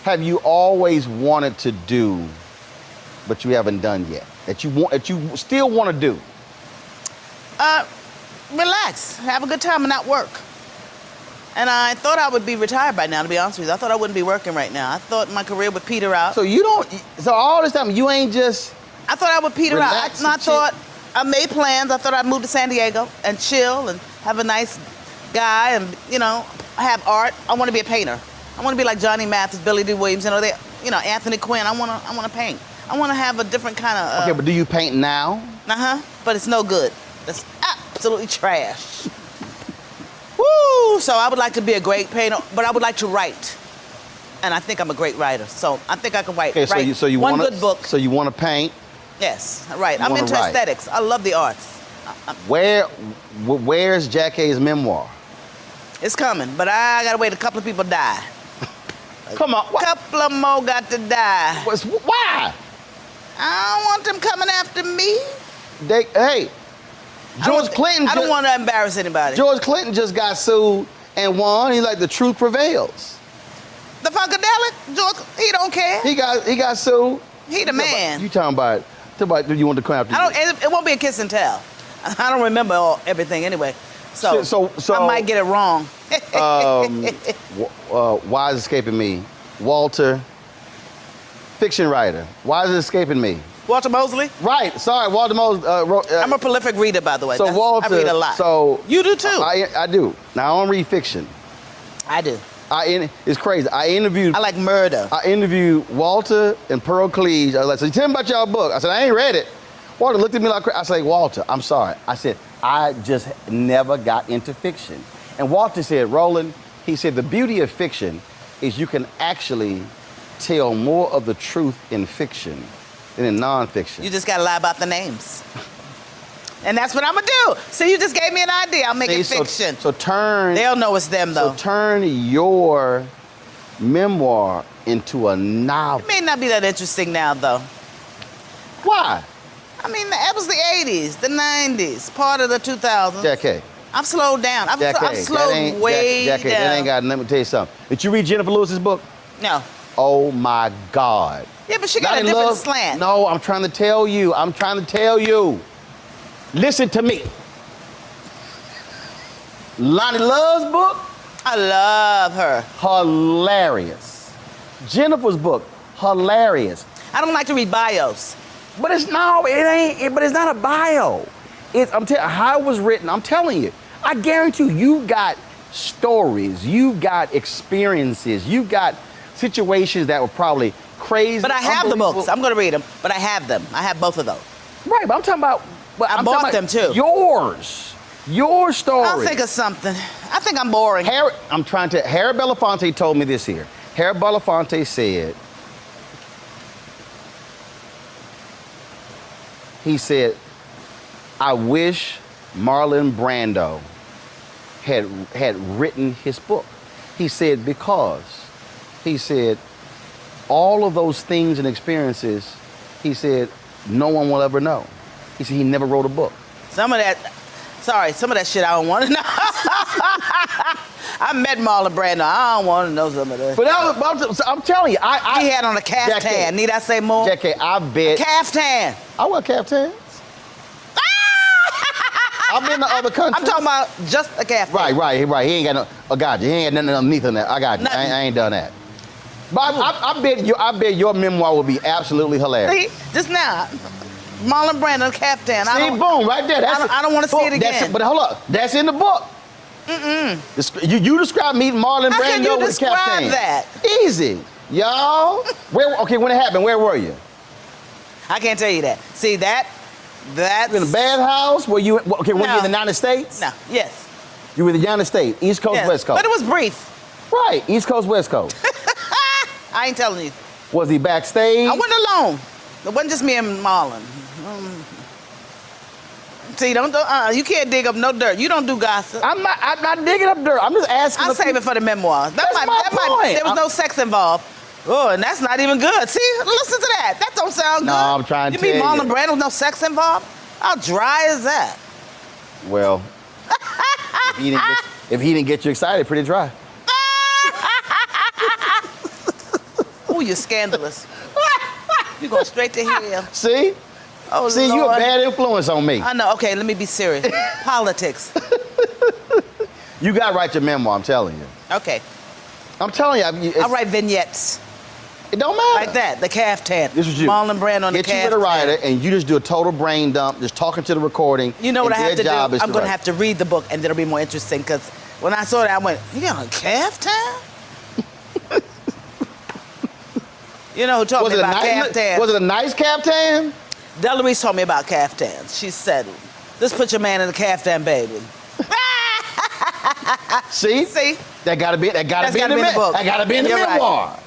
have you always wanted to do, but you haven't done yet? That you still want to do? Relax, have a good time and not work. And I thought I would be retired by now, to be honest with you. I thought I wouldn't be working right now. I thought my career would peter out. So all this time, you ain't just... I thought I would peter out. I thought, I made plans. I thought I'd move to San Diego and chill and have a nice guy and, have art. I want to be a painter. I want to be like Johnny Mathis, Billy D. Williams, Anthony Quinn. I want to paint. I want to have a different kind of... Okay, but do you paint now? But it's no good. It's absolutely trash. Woo! So I would like to be a great painter, but I would like to write. And I think I'm a great writer. So I think I can write, okay, so you one good book. So you want to paint? Yes, right. I'm into aesthetics. I love the arts. Where's Jackae's memoir? It's coming, but I gotta wait a couple of people die. Come on. A couple of more got to die. Why? I don't want them coming after me. George Clinton. I don't want to embarrass anybody. George Clinton just got sued and won. He's like, the truth prevails. The Funkadelic, George, he don't care. He got sued. He the man. You talking about do you want to come after you? It won't be a kiss and tell. I don't remember everything anyway. So I might get it wrong. Why is it escaping me? Walter, fiction writer. Why is it escaping me? Walter Mosley? Right. Sorry, Walter Mosley. I'm a prolific reader, by the way. So Walter, I read a lot. So you do too. I do. Now I don't read fiction. I do. It's crazy. I like murder. I interviewed Walter and Pearl Cleage. I was like, so tell me about y'all book. I said, I ain't read it. Walter looked at me like crazy. I said, Walter, I'm sorry. I said, I just never got into fiction. And Walter said, Roland, he said, the beauty of fiction is you can actually tell more of the truth in fiction than in nonfiction. You just gotta lie about the names. And that's what I'm gonna do. So you just gave me an idea. I'll make it fiction. So turn... They'll know it's them, though. So turn your memoir into a novel. It may not be that interesting now, though. Why? I mean, that was the 80s, the 90s, part of the 2000s. Jackée. I've slowed down. I've slowed way down. Jackée, that ain't got nothing to tell you something. Did you read Jennifer Lewis's book? No. Oh, my God. Yeah, but she got a different slant. No, I'm trying to tell you. Listen to me. Lonnie Love's book? I love her. Hilarious. Jennifer's book, hilarious. I don't like to read bios. But it's not a bio. How it was written, I'm telling you. I guarantee you got stories, you got experiences, you got situations that were probably crazy. But I have the books. I'm gonna read them, but I have them. I have both of those. Right, but I'm talking about... I bought them too. Your story. I'll think of something. I think I'm boring. Harry Belafonte told me this here. Harry Belafonte said, I wish Marlon Brando had written his book. He said, because, all of those things and experiences, he said, no one will ever know. He said he never wrote a book. Some of that shit I don't want to know. I met Marlon Brando. I don't want to know some of this. But I'm telling you, he had on a caftan. Jackée, Need I say more? Jackée, I bet. Caftan. I wear caftans. I've been to other countries. I'm talking about just a caftan. Right. He ain't got no. I got you. He ain't got nothing underneath on that. I got you. I ain't done that. But I bet your memoir will be absolutely hilarious. See, just now, Marlon Brando, caftan. See, boom, right there. I don't want to see it again. But hold up, that's in the book. You describe meeting Marlon How Brando can you with a caftan. describe that? Easy, y'all. When it happened, where were you? I can't tell you that. See that's in a bathhouse. Were you in the United States? No. Yes. You were in the United States, East Coast, Yes. West Coast. But it was brief. Right, East Coast, West Coast. I ain't telling you. Was he backstage? I wasn't alone. It wasn't just me and Marlon. See, you can't dig up no dirt. You don't do gossip. I'm not digging up dirt. I'm just asking. I'll save it for the memoirs. That's my point. There was no sex involved. Oh, and that's not even good. See, listen to that. That don't sound good. No, I'm trying to tell you. You mean tell Marlon Brando with no sex involved? How dry is that? Well, if he didn't get you excited, pretty dry. Ooh, you're scandalous. You go straight to hell. See? Oh, See, Lord. you a bad influence on me. I know. Okay, let me be serious. Politics. You got to write your memoir, I'm telling you. Okay. I'm telling you. I'll write vignettes. It don't matter. Like that, the caftan. This was you. Marlon Brando on the caftan. Get you with a writer, and you just do a total brain dump, just talking to the recording. You know what I have to do? I'm going to have to read the book, and then it'll be more interesting, because when I saw that, I went, you got a caftan? You know who told me about caftans? Was it a nice caftan? Delarese told me about caftans. She said, just put your man in a caftan, baby. See? That gotta be in the book. That gotta be in the memoir.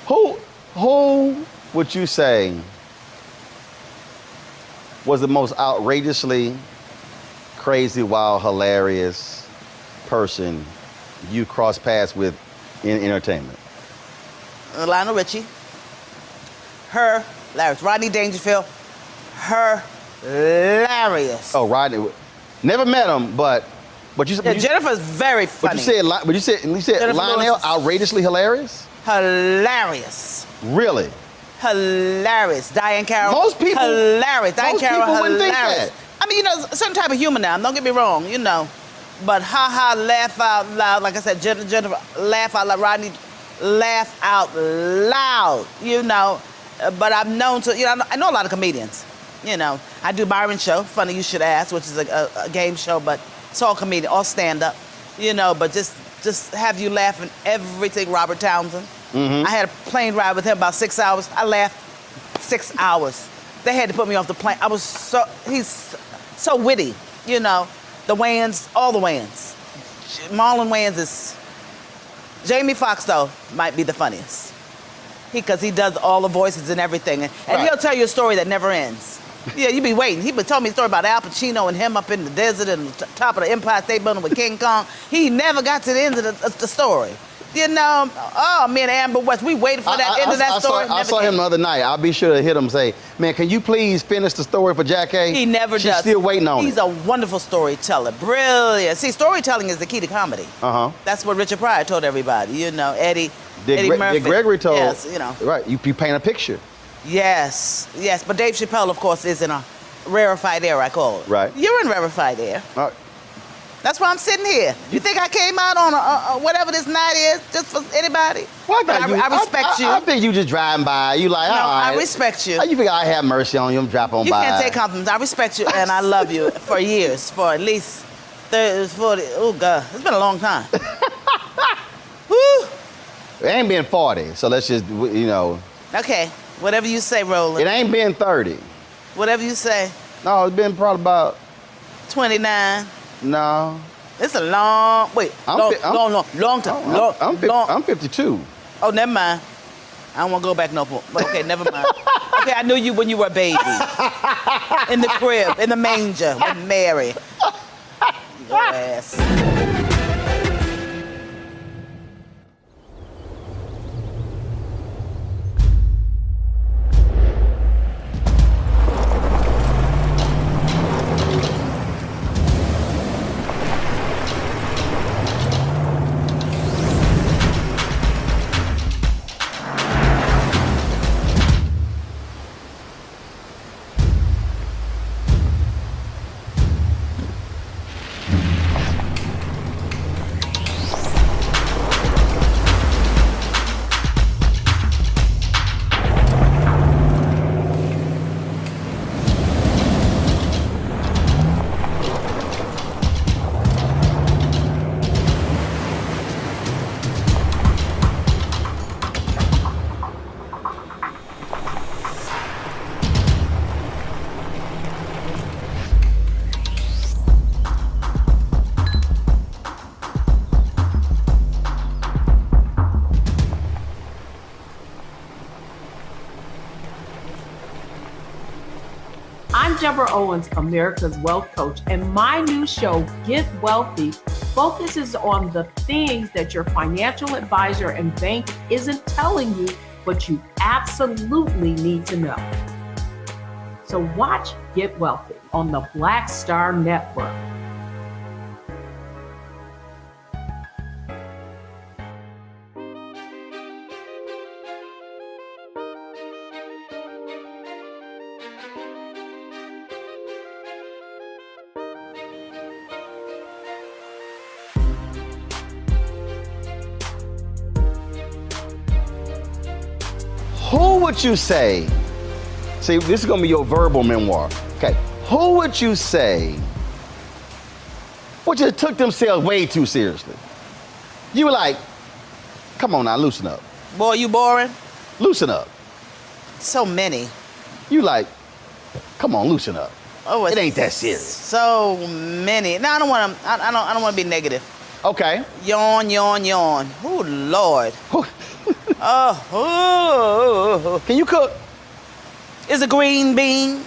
Right. Who would you say was the most outrageously crazy, wild, hilarious person you crossed paths with in entertainment? Lionel Richie. Hilarious. Rodney Dangerfield. Hilarious. Oh, Rodney. Never met him, but you said Jennifer's very funny. But you said Lionel outrageously hilarious? Hilarious. Really? Hilarious. Diane Carroll. Most people. Hilarious. Diane Carroll. People wouldn't Hilarious. think that. I mean, certain type of humor now. Don't get me wrong, But laugh out loud. Like I said, Jennifer, laugh out loud. Rodney, laugh out loud. But I've known to, I know a lot of comedians. I do Byron's show, Funny You Should Ask, which is a game show, but it's all comedian, all stand-up. But just have you laughing everything. Robert Townsend. I had a plane ride with him about 6 hours. I laughed 6 hours. They had to put me off the plane. He's so witty, the Wayans, all the Wayans. Marlon Wayans is, Jamie Foxx though, might be the funniest. Because he does all the voices and everything. And he'll tell you a story that never ends. Yeah, you be waiting. He told me a story about Al Pacino and him up in the desert and the top of the Empire State Building with King Kong. He never got to the end of the story. Me and Amber West, we waited for that end of that story. I saw him the other night. I'll be sure to hit him and say, man, can you please finish the story for Jackée? He never does. She's still waiting on it. He's a wonderful storyteller. Brilliant. See, storytelling is the key to comedy. That's what Richard Pryor told everybody. Eddie Murphy. Dick Gregory told. Yes, Right, you paint a picture. Yes. But Dave Chappelle, of course, is in a rarefied air, I call it. Right. You're in rarefied air. That's why I'm sitting here. You think I came out on whatever this night is, just for anybody? Well, I respect you. I think you just driving by. You like, no, all right. I respect you. You think I have mercy on you? I'm drop on you by. You can't take compliments. I respect you, and I love you for years, for at least 30, 40. Oh, God. It's been a long time. Woo! It ain't been 40, so let's just, Okay. Whatever you say, Roland. It ain't been 30. Whatever you say. No, it's been probably about 29. No. It's a long, long time. I'm 52. Oh, never mind. I don't want to go back no more. But okay, never mind. Okay, I knew you when you were a baby. In the crib, in the manger with Mary. Your ass. I'm Deborah Owens, America's Wealth Coach, and my new show, Get Wealthy, focuses on the things that your financial advisor and bank isn't telling you, but you absolutely need to know. So watch Get Wealthy on the Black Star Network. Who would you say, see, this is gonna be your verbal memoir. Okay, who would you say, just took themselves way too seriously? You were like, come on now, loosen up. Boy, you boring? Loosen up. So many. You like, come on, loosen up. Oh, it ain't that serious. So many. No, I don't want to. I don't want to be negative. Okay. Yawn, yawn, yawn. Oh Lord. Oh. Can you cook? Is a green bean?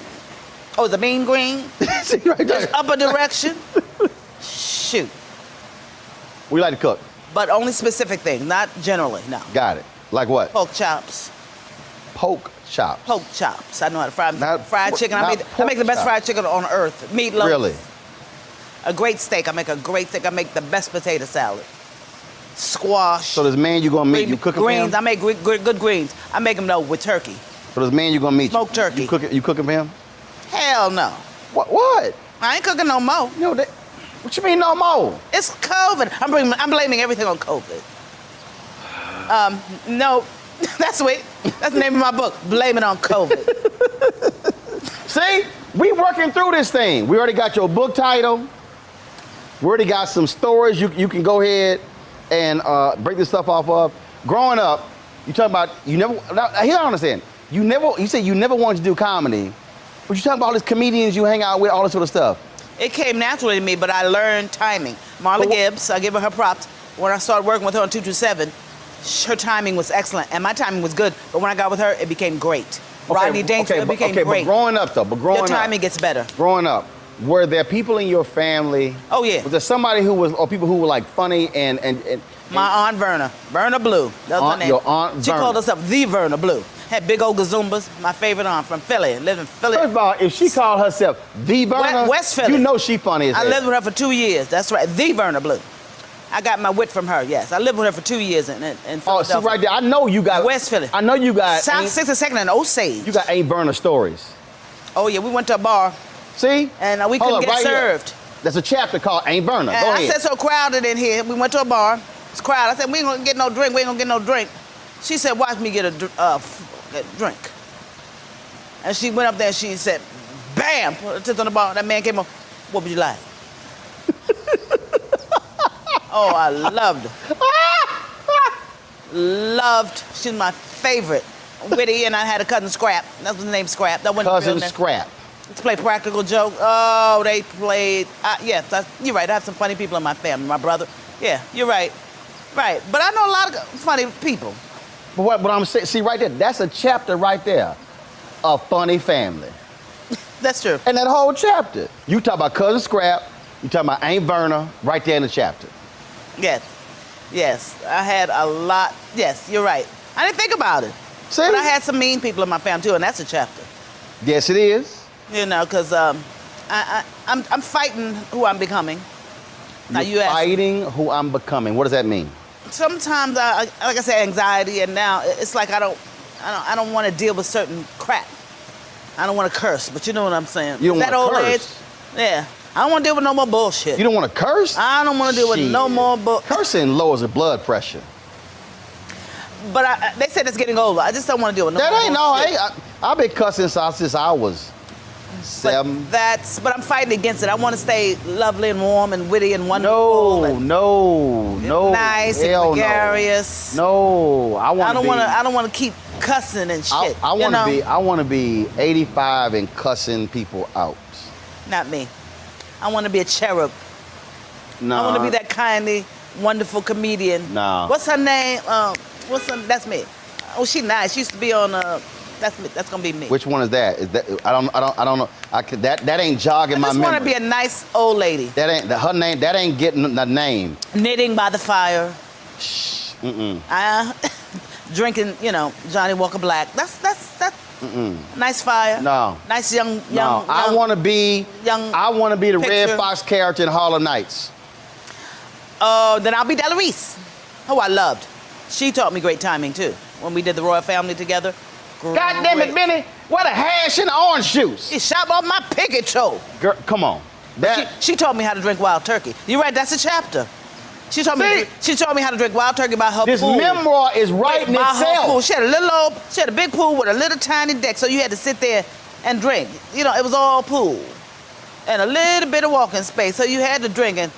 Oh, is a bean green? See right there. Just upper direction. Shoot. We like to cook. But only specific things, not generally. No. Got it. Like what? Pork chops. Pork chops. Pork chops. I know how to fry Not fried chicken. I make the best fried chicken on earth. Meatloaf. Really? A great steak. I make a great steak. I make the best potato salad. Squash. So this man you gonna meet, you cooking greens. for him? I make good greens. I make them though with turkey. So this man you gonna meet, smoked turkey. You cooking for him? Hell no. What? I ain't cooking no more. No, what you mean no more? It's COVID. I'm blaming everything on COVID. No, that's sweet. That's the name of my book. Blame it on COVID. See, we working through this thing. We already got your book title. We already got some stories you can go ahead and break this stuff off of. Growing up, you talking about you never. Now, here I understand. You said you never wanted to do comedy, but you talking about all these comedians you hang out with, all this sort of stuff. It came naturally to me, but I learned timing. Marla Gibbs, I give her props. When I started working with her on 227, her timing was excellent, and my timing was good. But when I got with her, it became great. Rodney Dangerfield, it became great. But growing up though, your timing gets better. Growing up, were there people in your family? Oh yeah. Was there somebody or people who were like funny and my Aunt Verna Blue. That was her name. Your Aunt Verna. She called herself the Verna Blue. Had big old gazumbas. My favorite aunt from Philly. Lived in Philly. First of all, if she called herself the Verna, West Philly. You know she funny as hell. I lived with her for 2 years. That's right. The Verna Blue. I got my wit from her, yes. I lived with her for 2 years in Philadelphia. Oh, see right there. I know you got West Philly. I know you got South 62nd and Osage. You got Aunt Verna stories. Oh yeah, we went to a bar. See? And we couldn't get served. Here. There's a chapter called Aunt Verna. And Go ahead. I said so crowded in here. We went to a bar. It's crowded. I said, we ain't gonna get no drink. We ain't gonna get no drink. She said, watch me get a drink. And she went up there and she said, bam, put her tits on the bar. That man came up, what would you like? Oh, I loved her. Loved. She's my favorite. Witty, and I had a cousin Scrap. That was the name Scrap. That wasn't Cousin real name. Scrap. To play practical joke. Oh, they played. Yes, you're right. I have some funny people in my family. My brother. Yeah, you're right. Right. But I know a lot of funny people. But what I'm saying, see right there, that's a chapter right there. A funny family. That's true. And that whole chapter. You talk about Cousin Scrap, you talk about Aunt Verna, right there in the chapter. Yes. Yes. I had a lot. Yes, you're right. I didn't think about it. See? But I had some mean people in my family too, and that's a chapter. Yes, it is. You know, because I'm fighting who I'm becoming. Now you ask. Fighting who I'm becoming. What does that mean? Sometimes, like I said, anxiety, and now it's like I don't want to deal with certain crap. I don't want to curse, but you know what I'm saying. You don't want to old curse? Age? Yeah. I don't want to deal with no more bullshit. You don't want to curse? I don't want to deal with no more bullshit. Cursing lowers the blood pressure. But they said it's getting older. I just don't want to deal with no more bullshit. I've been cussing since I was 7. But I'm fighting against it. I want to stay lovely and warm and witty and wonderful. No. Nice and gregarious. No, I don't want to keep cussing and shit. I want to be 85 and cussing people out. Not me. I want to be a cherub. No. I want to be that kindly, wonderful comedian. No. What's her name? That's me. Oh, she nice. She used to be on That's gonna be me. Which one is that? Is that I don't know. That ain't jogging my I just memory. want to be a nice old lady. That ain't her name. That ain't getting the name. Knitting by the fire. Shh. Mm-mm. Drinking, Johnny Walker Black. That's nice fire. No. Nice young. I want to be the picture. Red Fox character in Harlem Nights. Oh, then I'll be Delarice, who I loved. She taught me great timing too. When we did the Royal Family together. God damn it, Benny! What a hash and orange juice. She shot off my picket toe. Girl, come on. She taught me how to drink wild turkey. You're right. That's a chapter. She taught me how to drink wild turkey by her this pool. This memoir is writing itself. Her pool. She had a big pool with a little tiny deck, so you had to sit there and drink. It was all pool, and a little bit of walking space, so you had to drink, and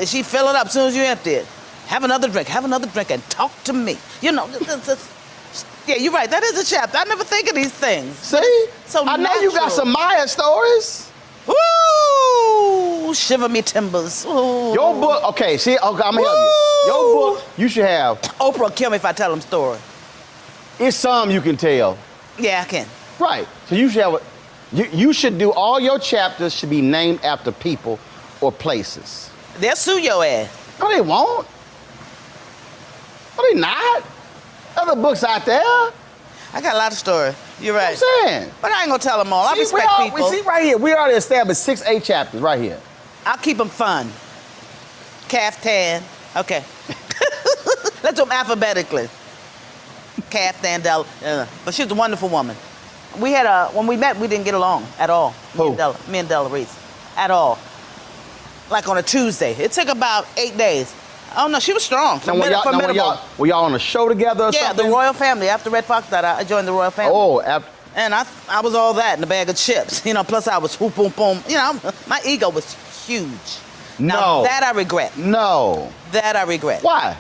she fill it up as soon as you empty it. Have another drink, and talk to me. Yeah, you're right. That is a chapter. I never think of these things. See? So I know you got some Maya stories. Woo! Shiver me timbers. Ooh. Your book, okay, see, I'm gonna help you. Your book, you should have. Oprah will kill me if I tell them story. It's some you can tell. Yeah, I can. Right. So you should have you should do all your chapters should be named after people or places. They'll sue your ass. No, they won't. No, they not. Other books out there. I got a lot of stories. You're right. You know what I'm saying? But I ain't gonna tell them all. I respect people. See right here, we already established 6 8 chapters right here. I'll keep them fun. Caftan. Okay. Let's do them alphabetically. Caftan, but she's a wonderful woman. We had when we met, we didn't get along at all. Who? Me and Delarice. At all. Like on a Tuesday. It took about 8 days. Oh no, she was strong. Were y'all on a show together or something? Yeah, the Royal Family. After Red Fox died, I joined the Royal Family. Oh, and I was all that in a bag of chips. Plus I was whoop, boom, boom. My ego was huge. No. Now, that I regret. No. That I regret. Why?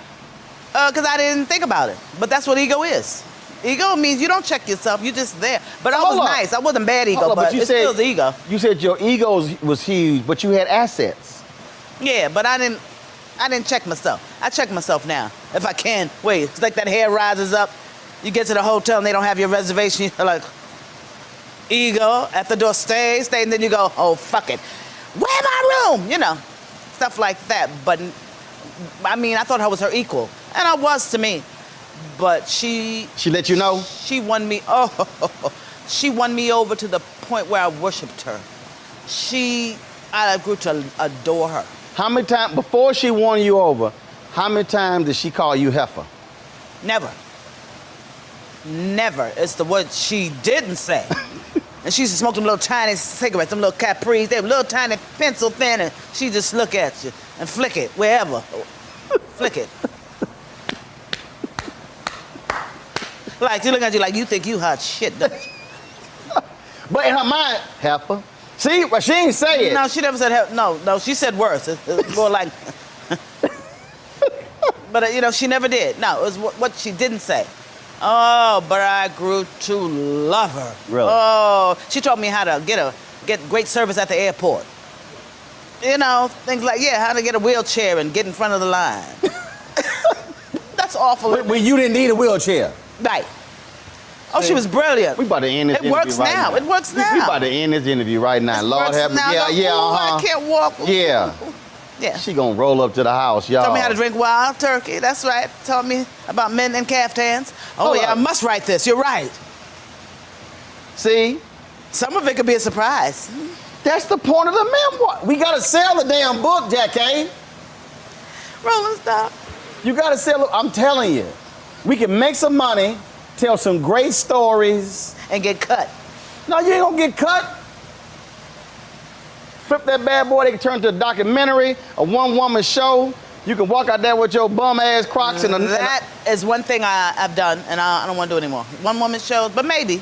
Because I didn't think about it. But that's what ego is. Ego means you don't check yourself. You're just there. But I was nice. I wasn't bad ego, but it's still the ego. You said your ego was huge, but you had assets. Yeah, but I didn't check myself. I check myself now, if I can. Wait, it's like that hair rises up. You get to the hotel and they don't have your reservation. You're like, ego, at the door, stay, and then you go, oh, fuck it. Where's my room? Stuff like that. But, I thought I was her equal. And I was to me. But she let you know? She won me, she won me over to the point where I worshiped her. I grew to adore her. How many times, before she won you over, how many times did she call you heifer? Never. Never. It's the word she didn't say. And she used to smoke them little tiny cigarettes, them little Capris. They were little tiny pencil thin, and she just look at you and flick it wherever. Flick it. Like, she look at you like you think you hot shit, don't you? But in her mind, heifer. See, but she ain't say it. No, she never said heifer. No, she said worse. It's more like... But, she never did. No, it was what she didn't say. Oh, but I grew to love her. Really? Oh, she taught me how to get great service at the airport. Things like, how to get a wheelchair and get in front of the line. That's awful. Well, you didn't need a wheelchair. Right. Oh, she was brilliant. We about to end this interview right now. It works now. We about to end this interview right now. Lord have me. I can't walk. Yeah. Yeah. She gonna roll up to the house, y'all. Taught me how to drink wild turkey. That's right. Taught me about men and caftans. Oh, yeah, I must write this. You're right. See? Some of it could be a surprise. That's the point of the memoir. We gotta sell the damn book, Jackée. Rolling Stop. You gotta sell it. I'm telling you. We can make some money, tell some great stories. And get cut. No, you ain't gonna get cut. Flip that bad boy, they can turn to a documentary, a one-woman show. You can walk out there with your bum-ass Crocs and That is one thing I've done, and I don't want to do anymore. One-woman shows, but maybe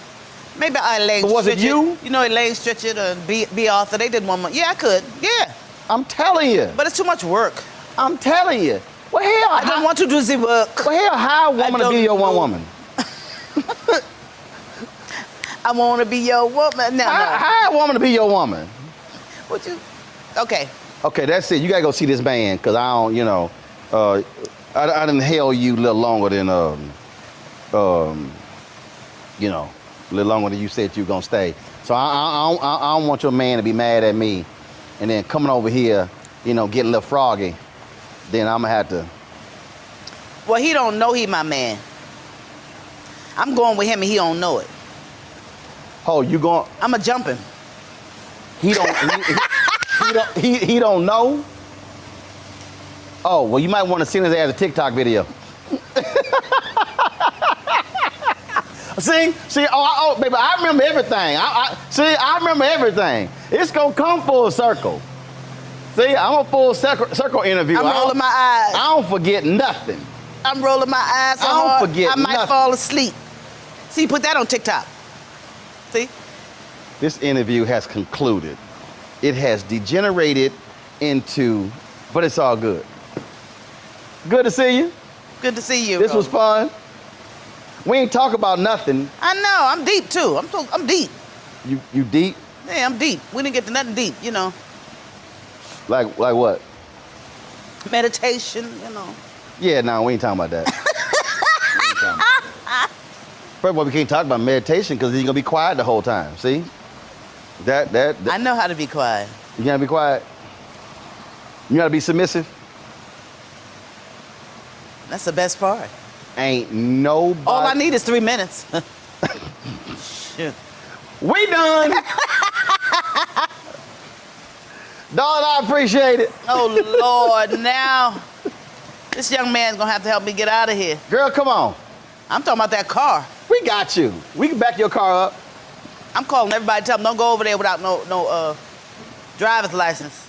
Elaine But was it you? You know Elaine Stritchett and B. Arthur, they did one more. Yeah, I could, yeah. I'm telling you. But it's too much work. I'm telling you. Well, hell, I don't want to do the work. Well, hell, hire a woman to be your one woman. I want to be your woman. No. Hire a woman to be your woman. Would you? Okay. Okay, that's it. You gotta go see this band, cause I don't, I didn't hail you a little longer than, a little longer than you said you were gonna stay. So I don't want your man to be mad at me, and then coming over here, you know, getting a little froggy. Then I'm gonna have to. Well, he don't know he my man. I'm going with him and he don't know it. Oh, you going? I'ma jump him. He don't. he don't know. Oh, well, you might want to send his ass a TikTok video. See, oh, baby, I remember everything. I remember everything. It's gonna come full circle. See, I'm a full circle interview. I'm rolling my eyes. I don't forget nothing. I'm rolling my eyes so I don't hard, forget I might nothing. fall asleep. See, put that on TikTok. See? This interview has concluded. It has degenerated into, but it's all good. Good to see you. Good to see you. This was fun. We ain't talk about nothing. I know. I'm deep too. I'm deep. You deep? Yeah, I'm deep. We didn't get to nothing deep, you know. Like what? Meditation, you know. Yeah, no, we ain't talking about that. We ain't talking about that. First of all, we can't talk about meditation because he's gonna be quiet the whole time. See? That. I know how to be quiet. You gotta be quiet. You gotta be submissive. That's the best part. Ain't nobody. All I need is 3 minutes. Shit. We done. Dog, I appreciate it. Oh, Lord, now this young man's gonna have to help me get out of here. Girl, come on. I'm talking about that car. We got you. We can back your car up. I'm calling everybody, tell them don't go over there without no driver's license.